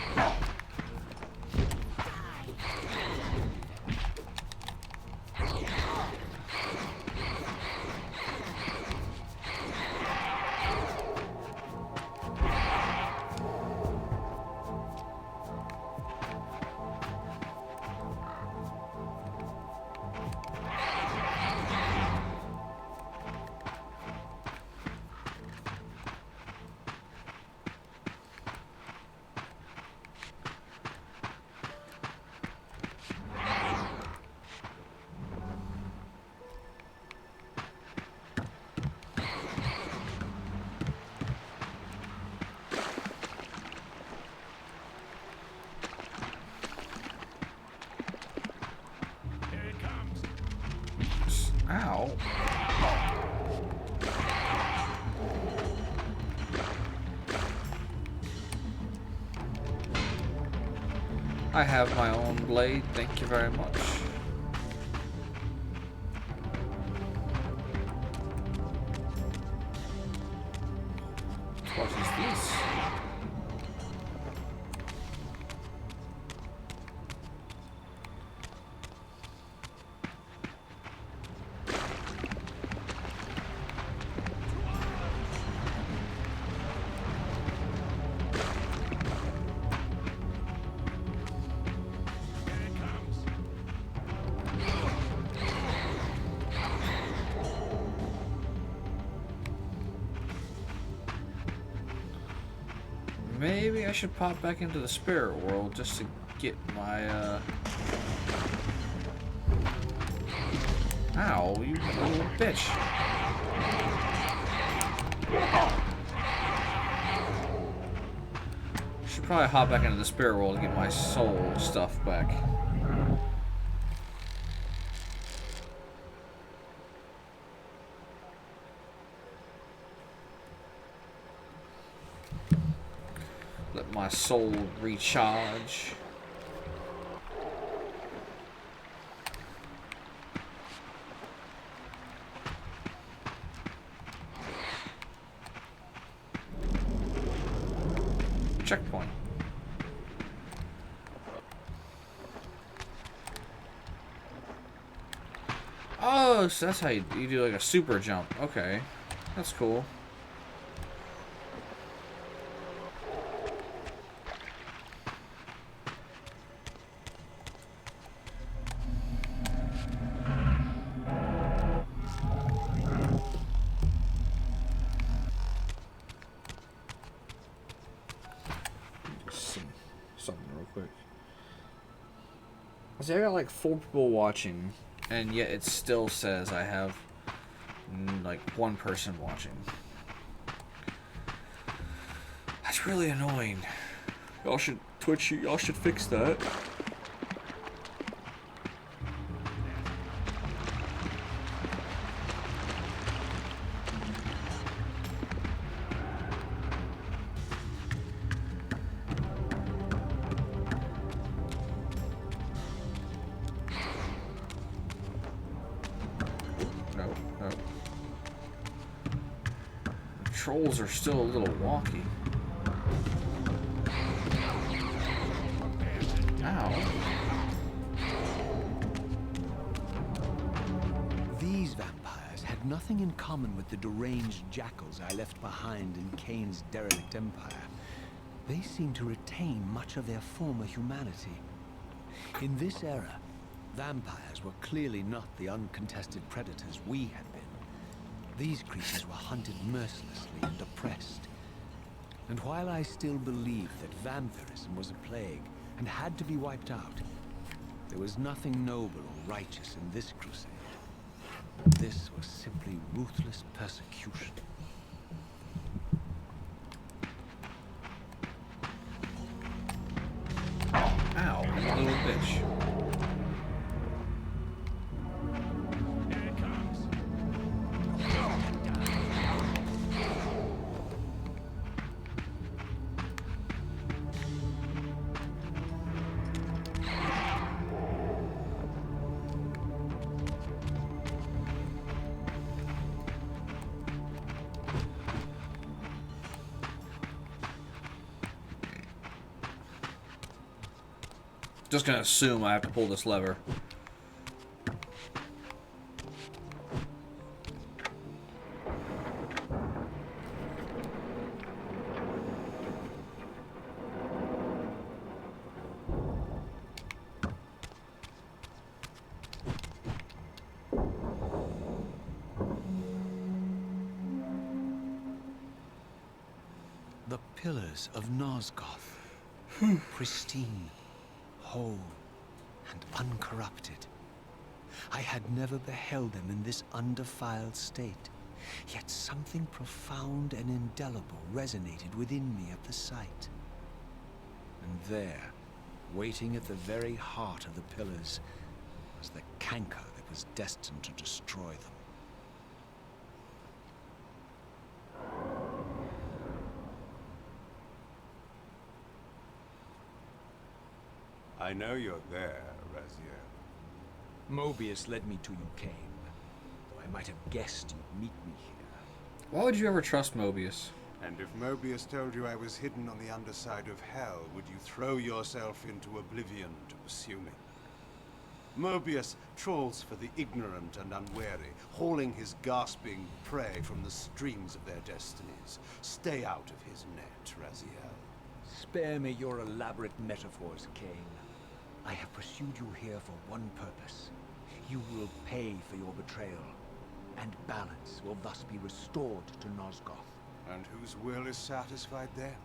Ow. I have my own blade, thank you very much. What is this? Maybe I should pop back into the spirit world just to get my, Ow, you little bitch. Should probably hop back into the spirit world to get my soul stuff back. Let my soul recharge. Checkpoint. Oh, so that's how you do like a super jump. Okay, that's cool. Something real quick. See, I got like 4 people watching, and yet it still says I have like 1 person watching. That's really annoying. Y'all should y'all should fix that. Controls are still a little wonky. Ow. had nothing in common with the deranged jackals I left behind in Kain's derelict empire. They seemed to retain much of their former humanity. In this era, vampires were clearly not the uncontested predators we had been. These creatures were hunted mercilessly and oppressed. And while I still believed that vampirism was a plague and had to be wiped out, there was nothing noble or righteous in this crusade. This was simply ruthless persecution. Ow, little bitch. Here it comes. Just gonna assume I have to pull this lever. The pillars of Nosgoth, pristine, whole, and uncorrupted. I had never beheld them in this undefiled state, yet something profound and indelible resonated within me at the sight. And there, waiting at the very heart of the pillars, was the canker that was destined to destroy them. I know you're there, Raziel. Mobius led me to you, Kain. Though I might have guessed you'd meet me here. Why would you ever trust Mobius? And if Mobius told you I was hidden on the underside of hell, would you throw yourself into oblivion to pursue me? Mobius trawls for the ignorant and unwary, hauling his gasping prey from the streams of their destinies. Stay out of his net, Raziel. Spare me your elaborate metaphors, Kain. I have pursued you here for one purpose. You will pay for your betrayal, and balance will thus be restored to Nosgoth. And whose will is satisfied then?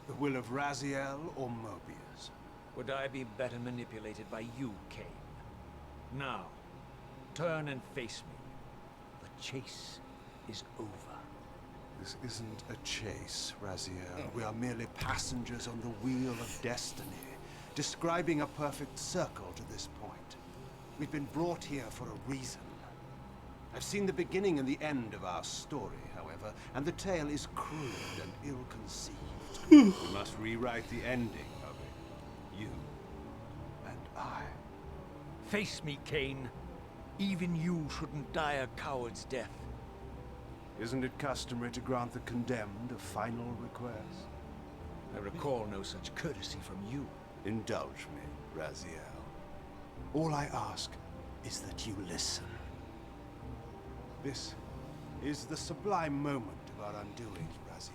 The will of Raziel or Mobius? Would I be better manipulated by you, Kain? Now, turn and face me. The chase is over. This isn't a chase, Raziel. We are merely passengers on the wheel of destiny, describing a perfect circle to this point. We've been brought here for a reason. I've seen the beginning and the end of our story, however, and the tale is crude and ill-conceived. We must rewrite the ending of it. You and I. Face me, Kain. Even you shouldn't die a coward's death. Isn't it customary to grant the condemned a final request? I recall no such courtesy from you. Indulge me, Raziel. All I ask is that you listen. This is the sublime moment of our undoing, Raziel.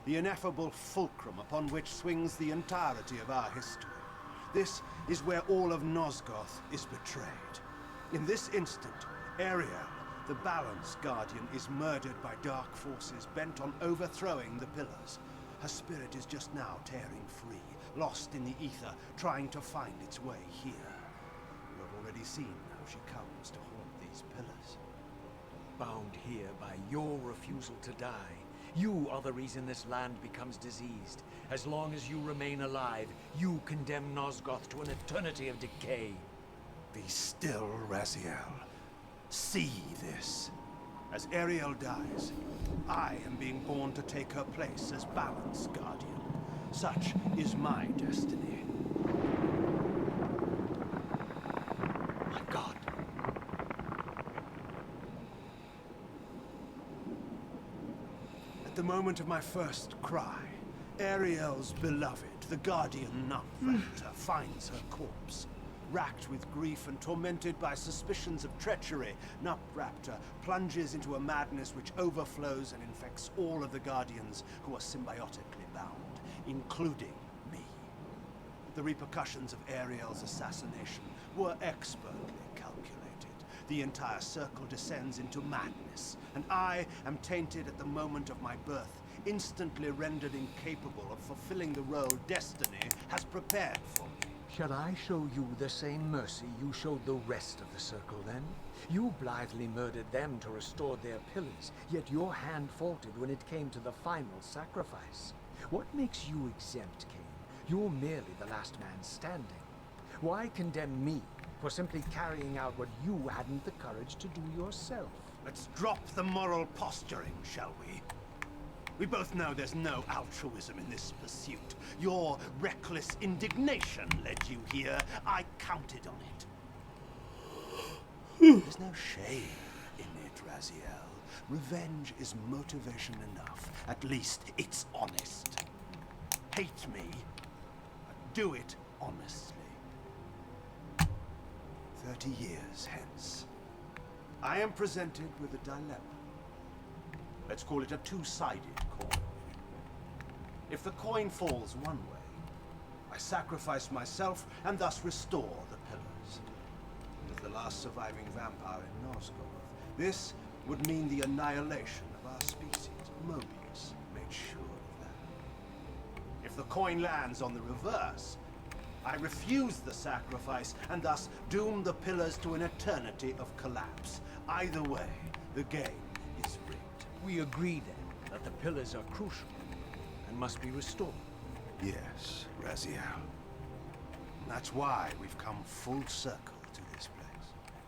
The ineffable fulcrum upon which swings the entirety of our history. This is where all of Nosgoth is betrayed. In this instant, Ariel, the Balance Guardian, is murdered by dark forces bent on overthrowing the pillars. Her spirit is just now tearing free, lost in the ether, trying to find its way here. You have already seen how she comes to haunt these pillars. Bound here by your refusal to die. You are the reason this land becomes diseased. As long as you remain alive, you condemn Nosgoth to an eternity of decay. Be still, Raziel. See this. As Ariel dies, I am being born to take her place as Balance Guardian. Such is my destiny. My God. At the moment of my first cry, Ariel's beloved, the Guardian Nun Raptor, finds her corpse. Racked with grief and tormented by suspicions of treachery, Nupraptor plunges into a madness which overflows and infects all of the Guardians who are symbiotically bound, including me. The repercussions of Ariel's assassination were expertly calculated. The entire circle descends into madness, and I am tainted at the moment of my birth, instantly rendered incapable of fulfilling the role destiny has prepared for me. Shall I show you the same mercy you showed the rest of the Circle, then? You blithely murdered them to restore their pillars, yet your hand faltered when it came to the final sacrifice. What makes you exempt, Kain? You're merely the last man standing. Why condemn me for simply carrying out what you hadn't the courage to do yourself? Let's drop the moral posturing, shall we? We both know there's no altruism in this pursuit. Your reckless indignation led you here. I counted on it. There's no shame in it, Raziel. Revenge is motivation enough. At least it's honest. Hate me, but do it honestly. 30 years hence, I am presented with a dilemma. Let's call it a two-sided coin. If the coin falls one way, I sacrifice myself and thus restore the pillars. As the last surviving vampire in Nosgoth, this would mean the annihilation of our species. Mobius made sure of that. If the coin lands on the reverse, I refuse the sacrifice and thus doom the pillars to an eternity of collapse. Either way, the game is rigged. We agree, then, that the pillars are crucial and must be restored. Yes, Raziel. That's why we've come full circle to this place.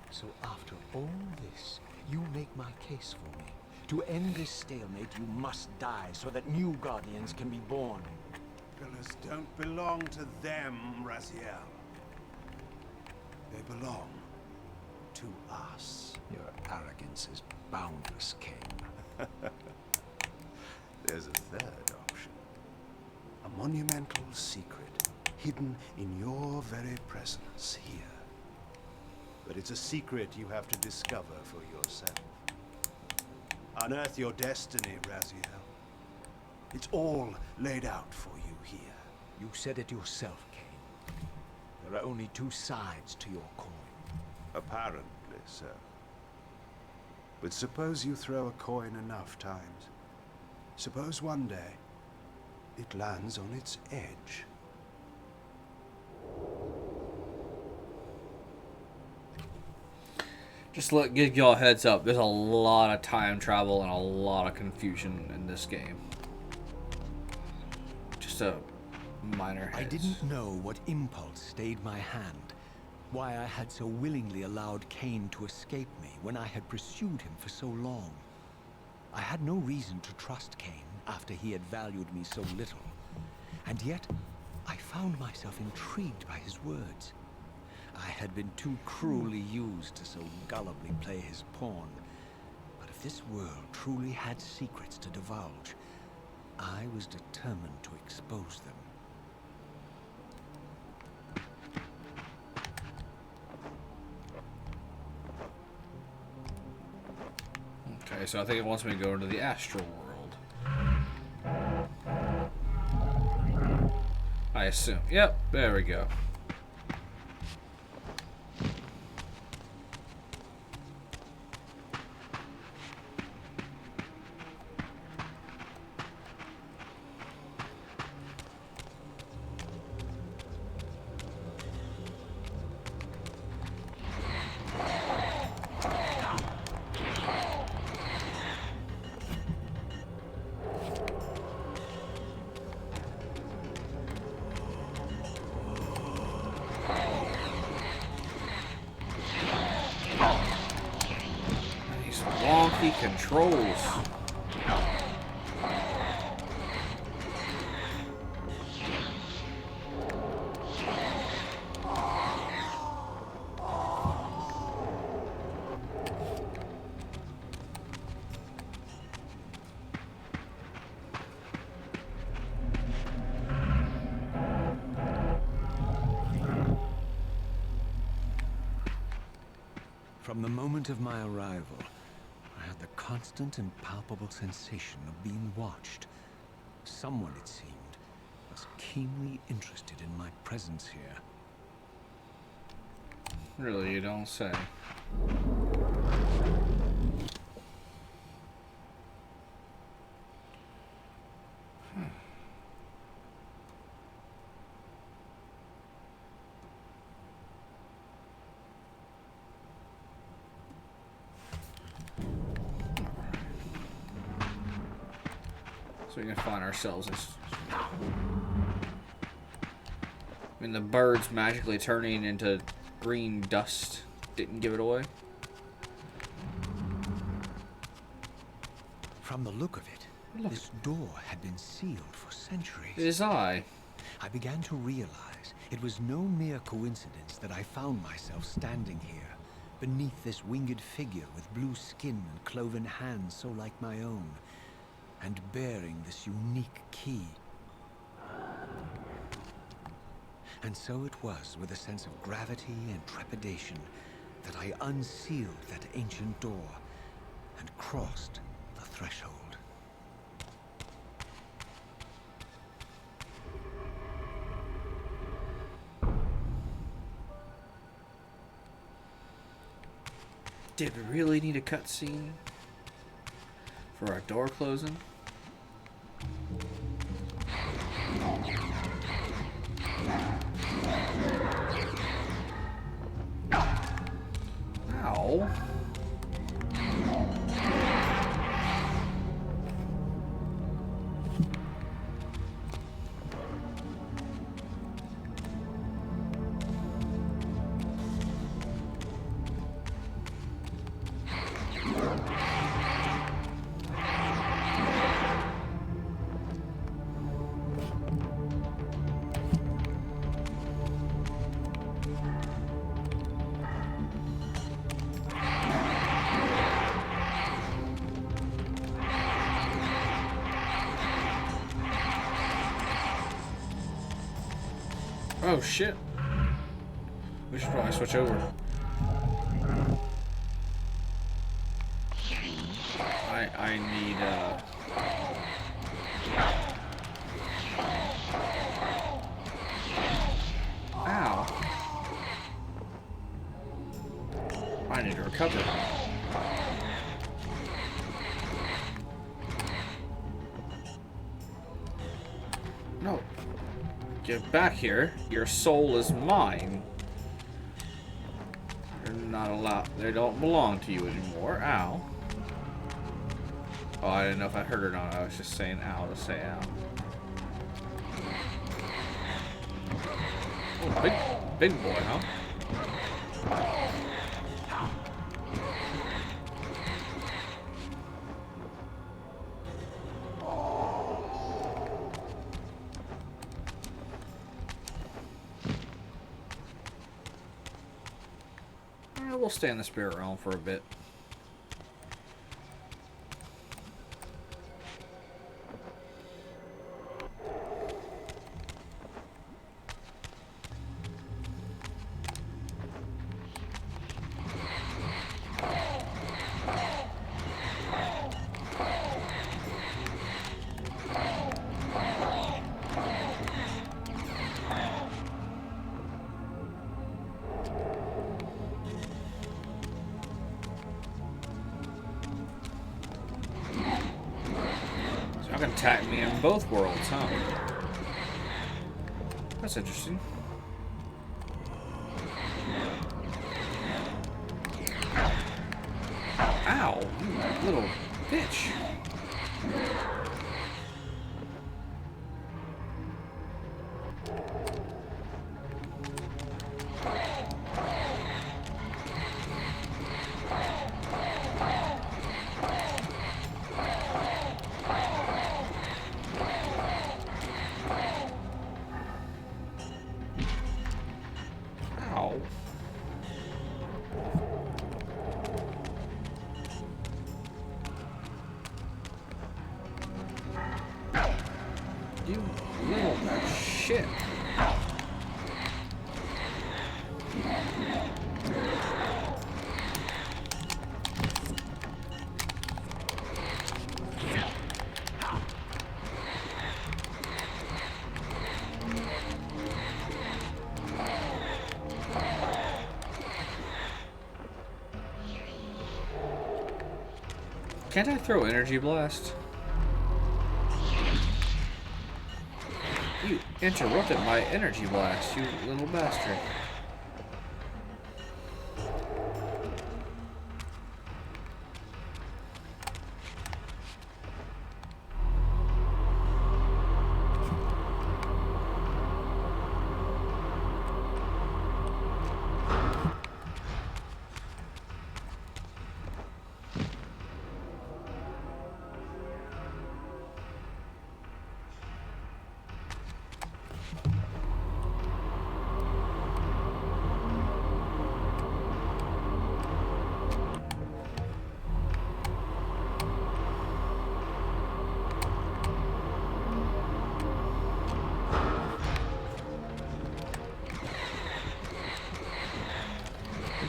So after all this, you make my case for me. To end this stalemate, you must die so that new Guardians can be born. Pillars don't belong to them, Raziel. They belong to us. Your arrogance is boundless, Kain. There's a third option. A monumental secret, hidden in your very presence here. But it's a secret you have to discover for yourself. Unearth your destiny, Raziel. It's all laid out for you here. You said it yourself, Kain. There are only two sides to your coin. Apparently so. But suppose you throw a coin enough times. Suppose one day it lands on its edge. Just give y'all a heads up. There's a lot of time travel and a lot of confusion in this game. Just a minor heads. I didn't know what impulse stayed my hand. Why I had so willingly allowed Kain to escape me when I had pursued him for so long. I had no reason to trust Kain after he had valued me so little. And yet, I found myself intrigued by his words. I had been too cruelly used to so gullibly play his pawn. But if this world truly had secrets to divulge, I was determined to expose them. Okay, so I think it wants me to go into the astral world. I assume. Yep, there we go. Wonky controls. From the moment of my arrival, I had the constant and palpable sensation of being watched. Someone, it seemed, was keenly interested in my presence here. Really, you don't say. So we can find ourselves as... I mean, the birds magically turning into green dust didn't give it away. From the look of it, this door had been sealed for centuries. It is I. I began to realize it was no mere coincidence that I found myself standing here, beneath this winged figure with blue skin and cloven hands so like my own, and bearing this unique key. And so it was with a sense of gravity and trepidation that I unsealed that ancient door and crossed the threshold. Did we really need a cutscene for our door closing? Ow. Oh shit. We should probably switch over. I need Ow. I need to recover. No. Get back here. Your soul is mine. You're not allowed. They don't belong to you anymore. Ow. Oh, I didn't know if I heard it or not. I was just saying ow to say ow. Oh, big boy, huh? We'll stay in the spirit realm for a bit. Y'all can attack me in both worlds, huh? That's interesting. Ow, you little bitch. Can't I throw energy blast? You interrupted my energy blast, you little bastard.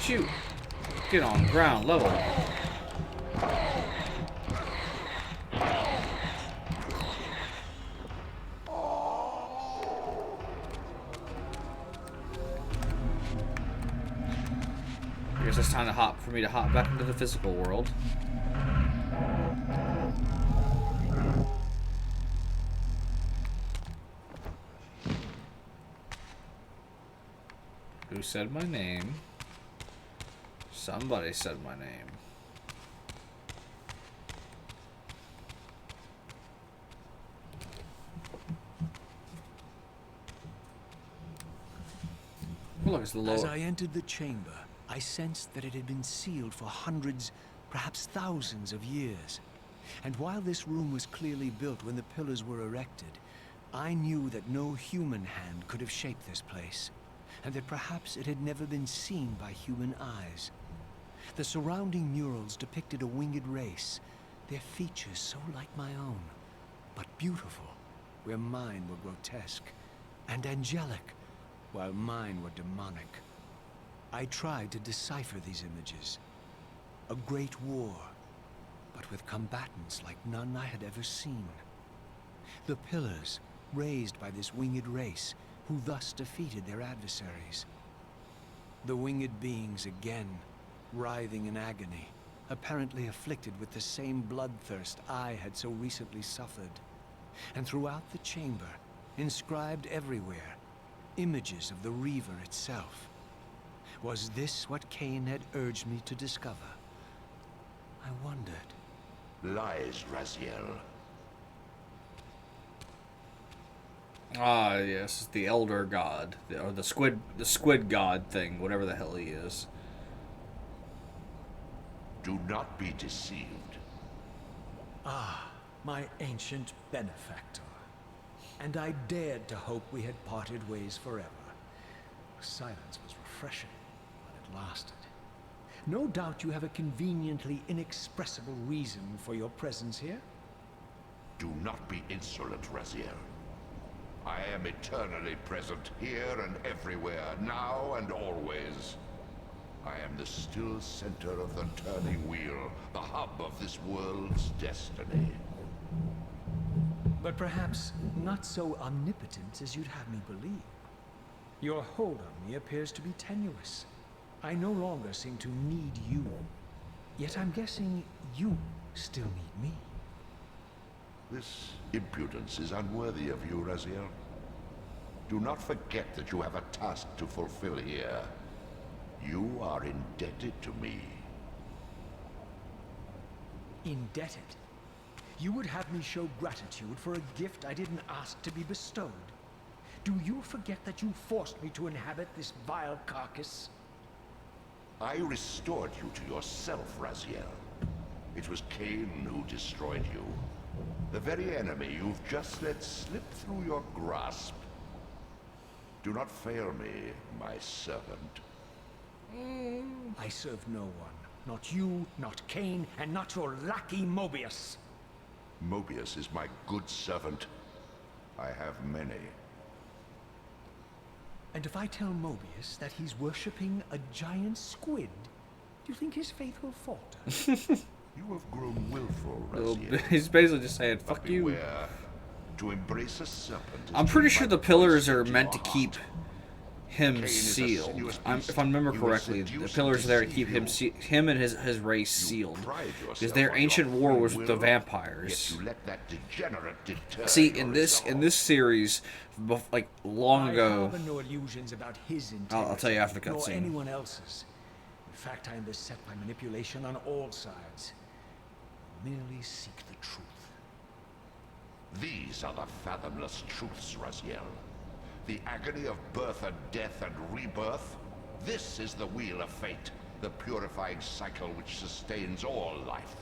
You get on ground level. I guess it's time to hop for me to hop back into the physical world. Who said my name? Somebody said my name. Look, it's the lower. As I entered the chamber, I sensed that it had been sealed for hundreds, perhaps thousands of years. And while this room was clearly built when the pillars were erected, I knew that no human hand could have shaped this place, and that perhaps it had never been seen by human eyes. The surrounding murals depicted a winged race, their features so like my own, but beautiful, where mine were grotesque, and angelic, while mine were demonic. I tried to decipher these images. A great war, but with combatants like none I had ever seen. The pillars, raised by this winged race, who thus defeated their adversaries. The winged beings again, writhing in agony, apparently afflicted with the same bloodthirst I had so recently suffered. And throughout the chamber, inscribed everywhere, images of the Reaver itself. Was this what Kain had urged me to discover? I wondered. Lies, Raziel. Ah, yes, the Elder God, or the Squid God thing, whatever the hell he is. Do not be deceived. Ah, my ancient benefactor. And I dared to hope we had parted ways forever. Silence was refreshing, but it lasted. No doubt you have a conveniently inexpressible reason for your presence here? Do not be insolent, Raziel. I am eternally present, here and everywhere, now and always. I am the still center of the turning wheel, the hub of this world's destiny. But perhaps not so omnipotent as you'd have me believe. Your hold on me appears to be tenuous. I no longer seem to need you. Yet I'm guessing you still need me. This impudence is unworthy of you, Raziel. Do not forget that you have a task to fulfill here. You are indebted to me. Indebted? You would have me show gratitude for a gift I didn't ask to be bestowed. Do you forget that you forced me to inhabit this vile carcass? I restored you to yourself, Raziel. It was Kain who destroyed you. The very enemy you've just let slip through your grasp. Do not fail me, my servant. I serve no one. Not you, not Kain, and not your lackey Mobius. Mobius is my good servant. I have many. And if I tell Mobius that he's worshipping a giant squid, do you think his faith will falter? You have grown willful, Raziel. He's basically just saying, But fuck you. beware. To embrace a serpent is I'm to pretty sure invite the pillars poison are to meant your to keep heart. him Kain is a sealed. sinuous beast. If I remember He will correctly, the seduce pillars and are there to deceive keep you. him and his race sealed. Pride Because yourself their on ancient your war free was with the will, vampires. Yet you let that degenerate deter See, your in this resolve. series, like long I ago, harbor no illusions about his integrity. I'll tell you after the nor cutscene. anyone else's. In fact, I am beset by manipulation on all sides. I merely seek the truth. These are the fathomless truths, Raziel. The agony of birth and death and rebirth. This is the wheel of fate, the purifying cycle which sustains all life.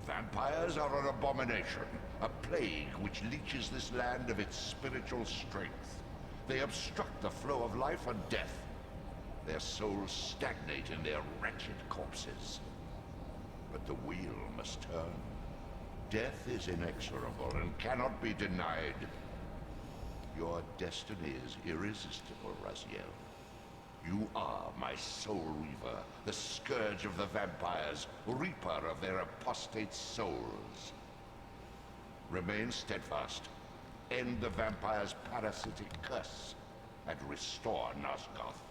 Vampires are an abomination, a plague which leeches this land of its spiritual strength. They obstruct the flow of life and death. Their souls stagnate in their wretched corpses. But the wheel must turn. Death is inexorable and cannot be denied. Your destiny is irresistible, Raziel. You are my Soul Reaver, the scourge of the vampires, reaper of their apostate souls. Remain steadfast, end the vampire's parasitic curse, and restore Nosgoth.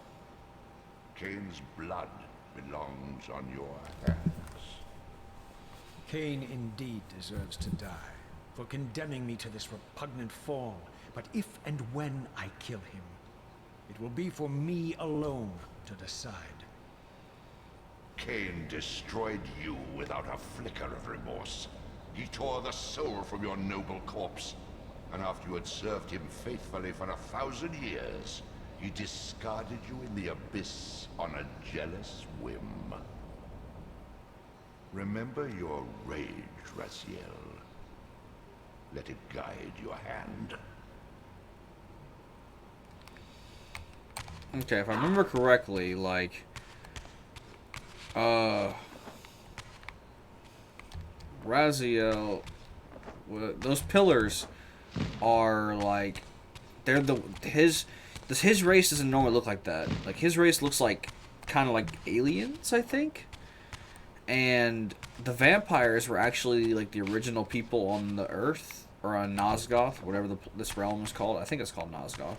Kain's blood belongs on your hands. Kain indeed deserves to die for condemning me to this repugnant fall. But if and when I kill him, it will be for me alone to decide. Kain destroyed you without a flicker of remorse. He tore the soul from your noble corpse, and after you had served him faithfully for 1,000 years, he discarded you in the abyss on a jealous whim. Remember your rage, Raziel. Let it guide your hand. Okay, if I remember correctly, like, Raziel, those pillars are like, they're his race doesn't normally look like that. Like, his race looks like, kind of like aliens, I think. And the vampires were actually like the original people on the Earth, or on Nosgoth, whatever this realm is called. I think it's called Nosgoth.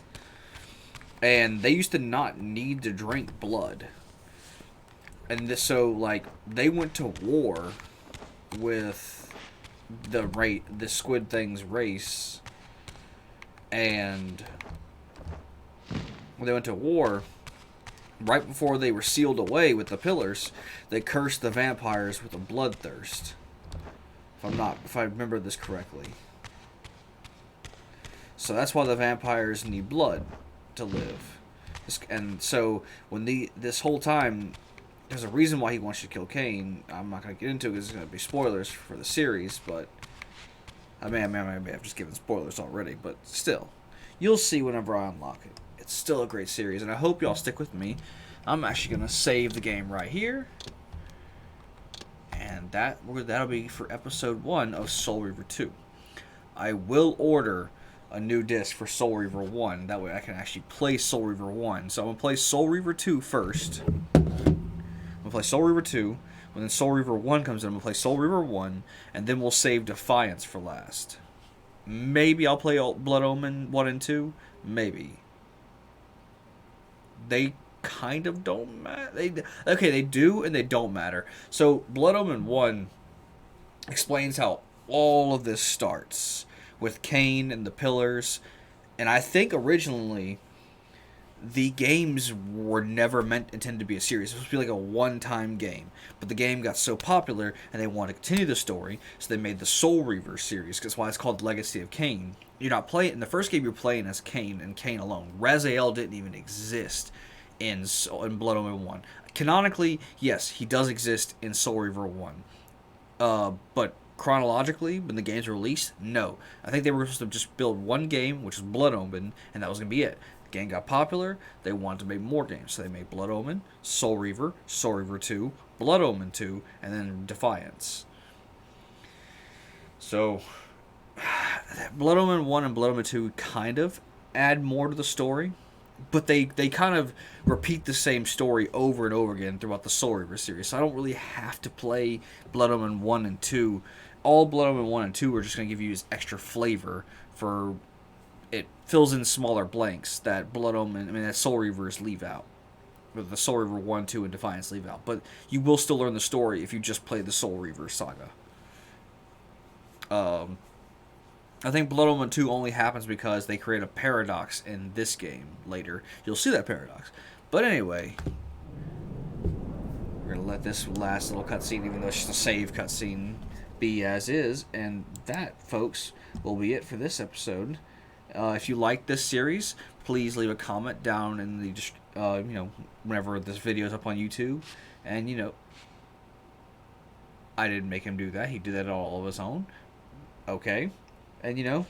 And they used to not need to drink blood. And so, like, they went to war with the Squid Thing's race. And when they went to war, right before they were sealed away with the pillars, they cursed the vampires with a bloodthirst. If I remember this correctly. So that's why the vampires need blood to live. And so when this whole time, there's a reason why he wants to kill Kain. I'm not going to get into it because it's going to be spoilers for the series, but I may have just given spoilers already, but still, you'll see whenever I unlock it. It's still a great series, and I hope y'all stick with me. I'm actually going to save the game right here, and that'll be for episode 1 of Soul Reaver 2. I will order a new disc for Soul Reaver 1. That way I can actually play Soul Reaver 1. So I'm going to play Soul Reaver 2 first. I'm going to play Soul Reaver 2. When then Soul Reaver 1 comes in, I'm going to play Soul Reaver 1. And then we'll save Defiance for last. Maybe I'll play Blood Omen 1 and 2. Maybe. They kind of don't matter. They do and they don't matter. So Blood Omen 1 explains how all of this starts with Kain and the pillars. And I think originally the games were never intended to be a series. It was supposed to be like a one-time game. But the game got so popular and they wanted to continue the story, so they made the Soul Reaver series. That's why it's called Legacy of Kain. You're not playing in the first game. You're playing as Kain and Kain alone. Raziel didn't even exist in Blood Omen 1. Canonically, yes, he does exist in Soul Reaver 1. But chronologically, when the games were released, no. I think they were supposed to just build one game, which was Blood Omen, and that was going to be it. The game got popular, they wanted to make more games, so they made Blood Omen, Soul Reaver 2, Blood Omen 2, and then Defiance. So, Blood Omen 1 and Blood Omen 2 kind of add more to the story, but they kind of repeat the same story over and over again throughout the Soul Reaver series, so I don't really have to play Blood Omen 1 and 2. All Blood Omen 1 and 2 are just going to give you this extra flavor for it fills in smaller blanks that Blood Omen, that Soul Reavers leave out. Or the Soul Reaver 1, 2, and Defiance leave out. But you will still learn the story if you just play the Soul Reaver saga. I think Blood Omen 2 only happens because they create a paradox in this game later. You'll see that paradox. But anyway, we're going to let this last little cutscene, even though it's just a save cutscene, be as is. And that, folks, will be it for this episode. If you like this series, please leave a comment down in the, whenever this video is up on YouTube. And, I didn't make him do that. He did that all of his own. Okay. And,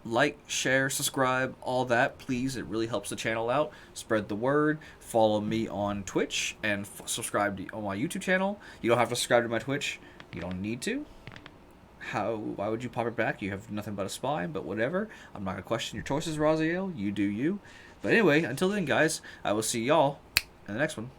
like, share, subscribe, all that, please. It really helps the channel out. Spread the word. Follow me on Twitch and subscribe on my YouTube channel. You don't have to subscribe to my Twitch. You don't need to. Why would you pop it back? You have nothing but a spine, but whatever. I'm not going to question your choices, Raziel. You do you. But anyway, until then, guys, I will see y'all in the next one.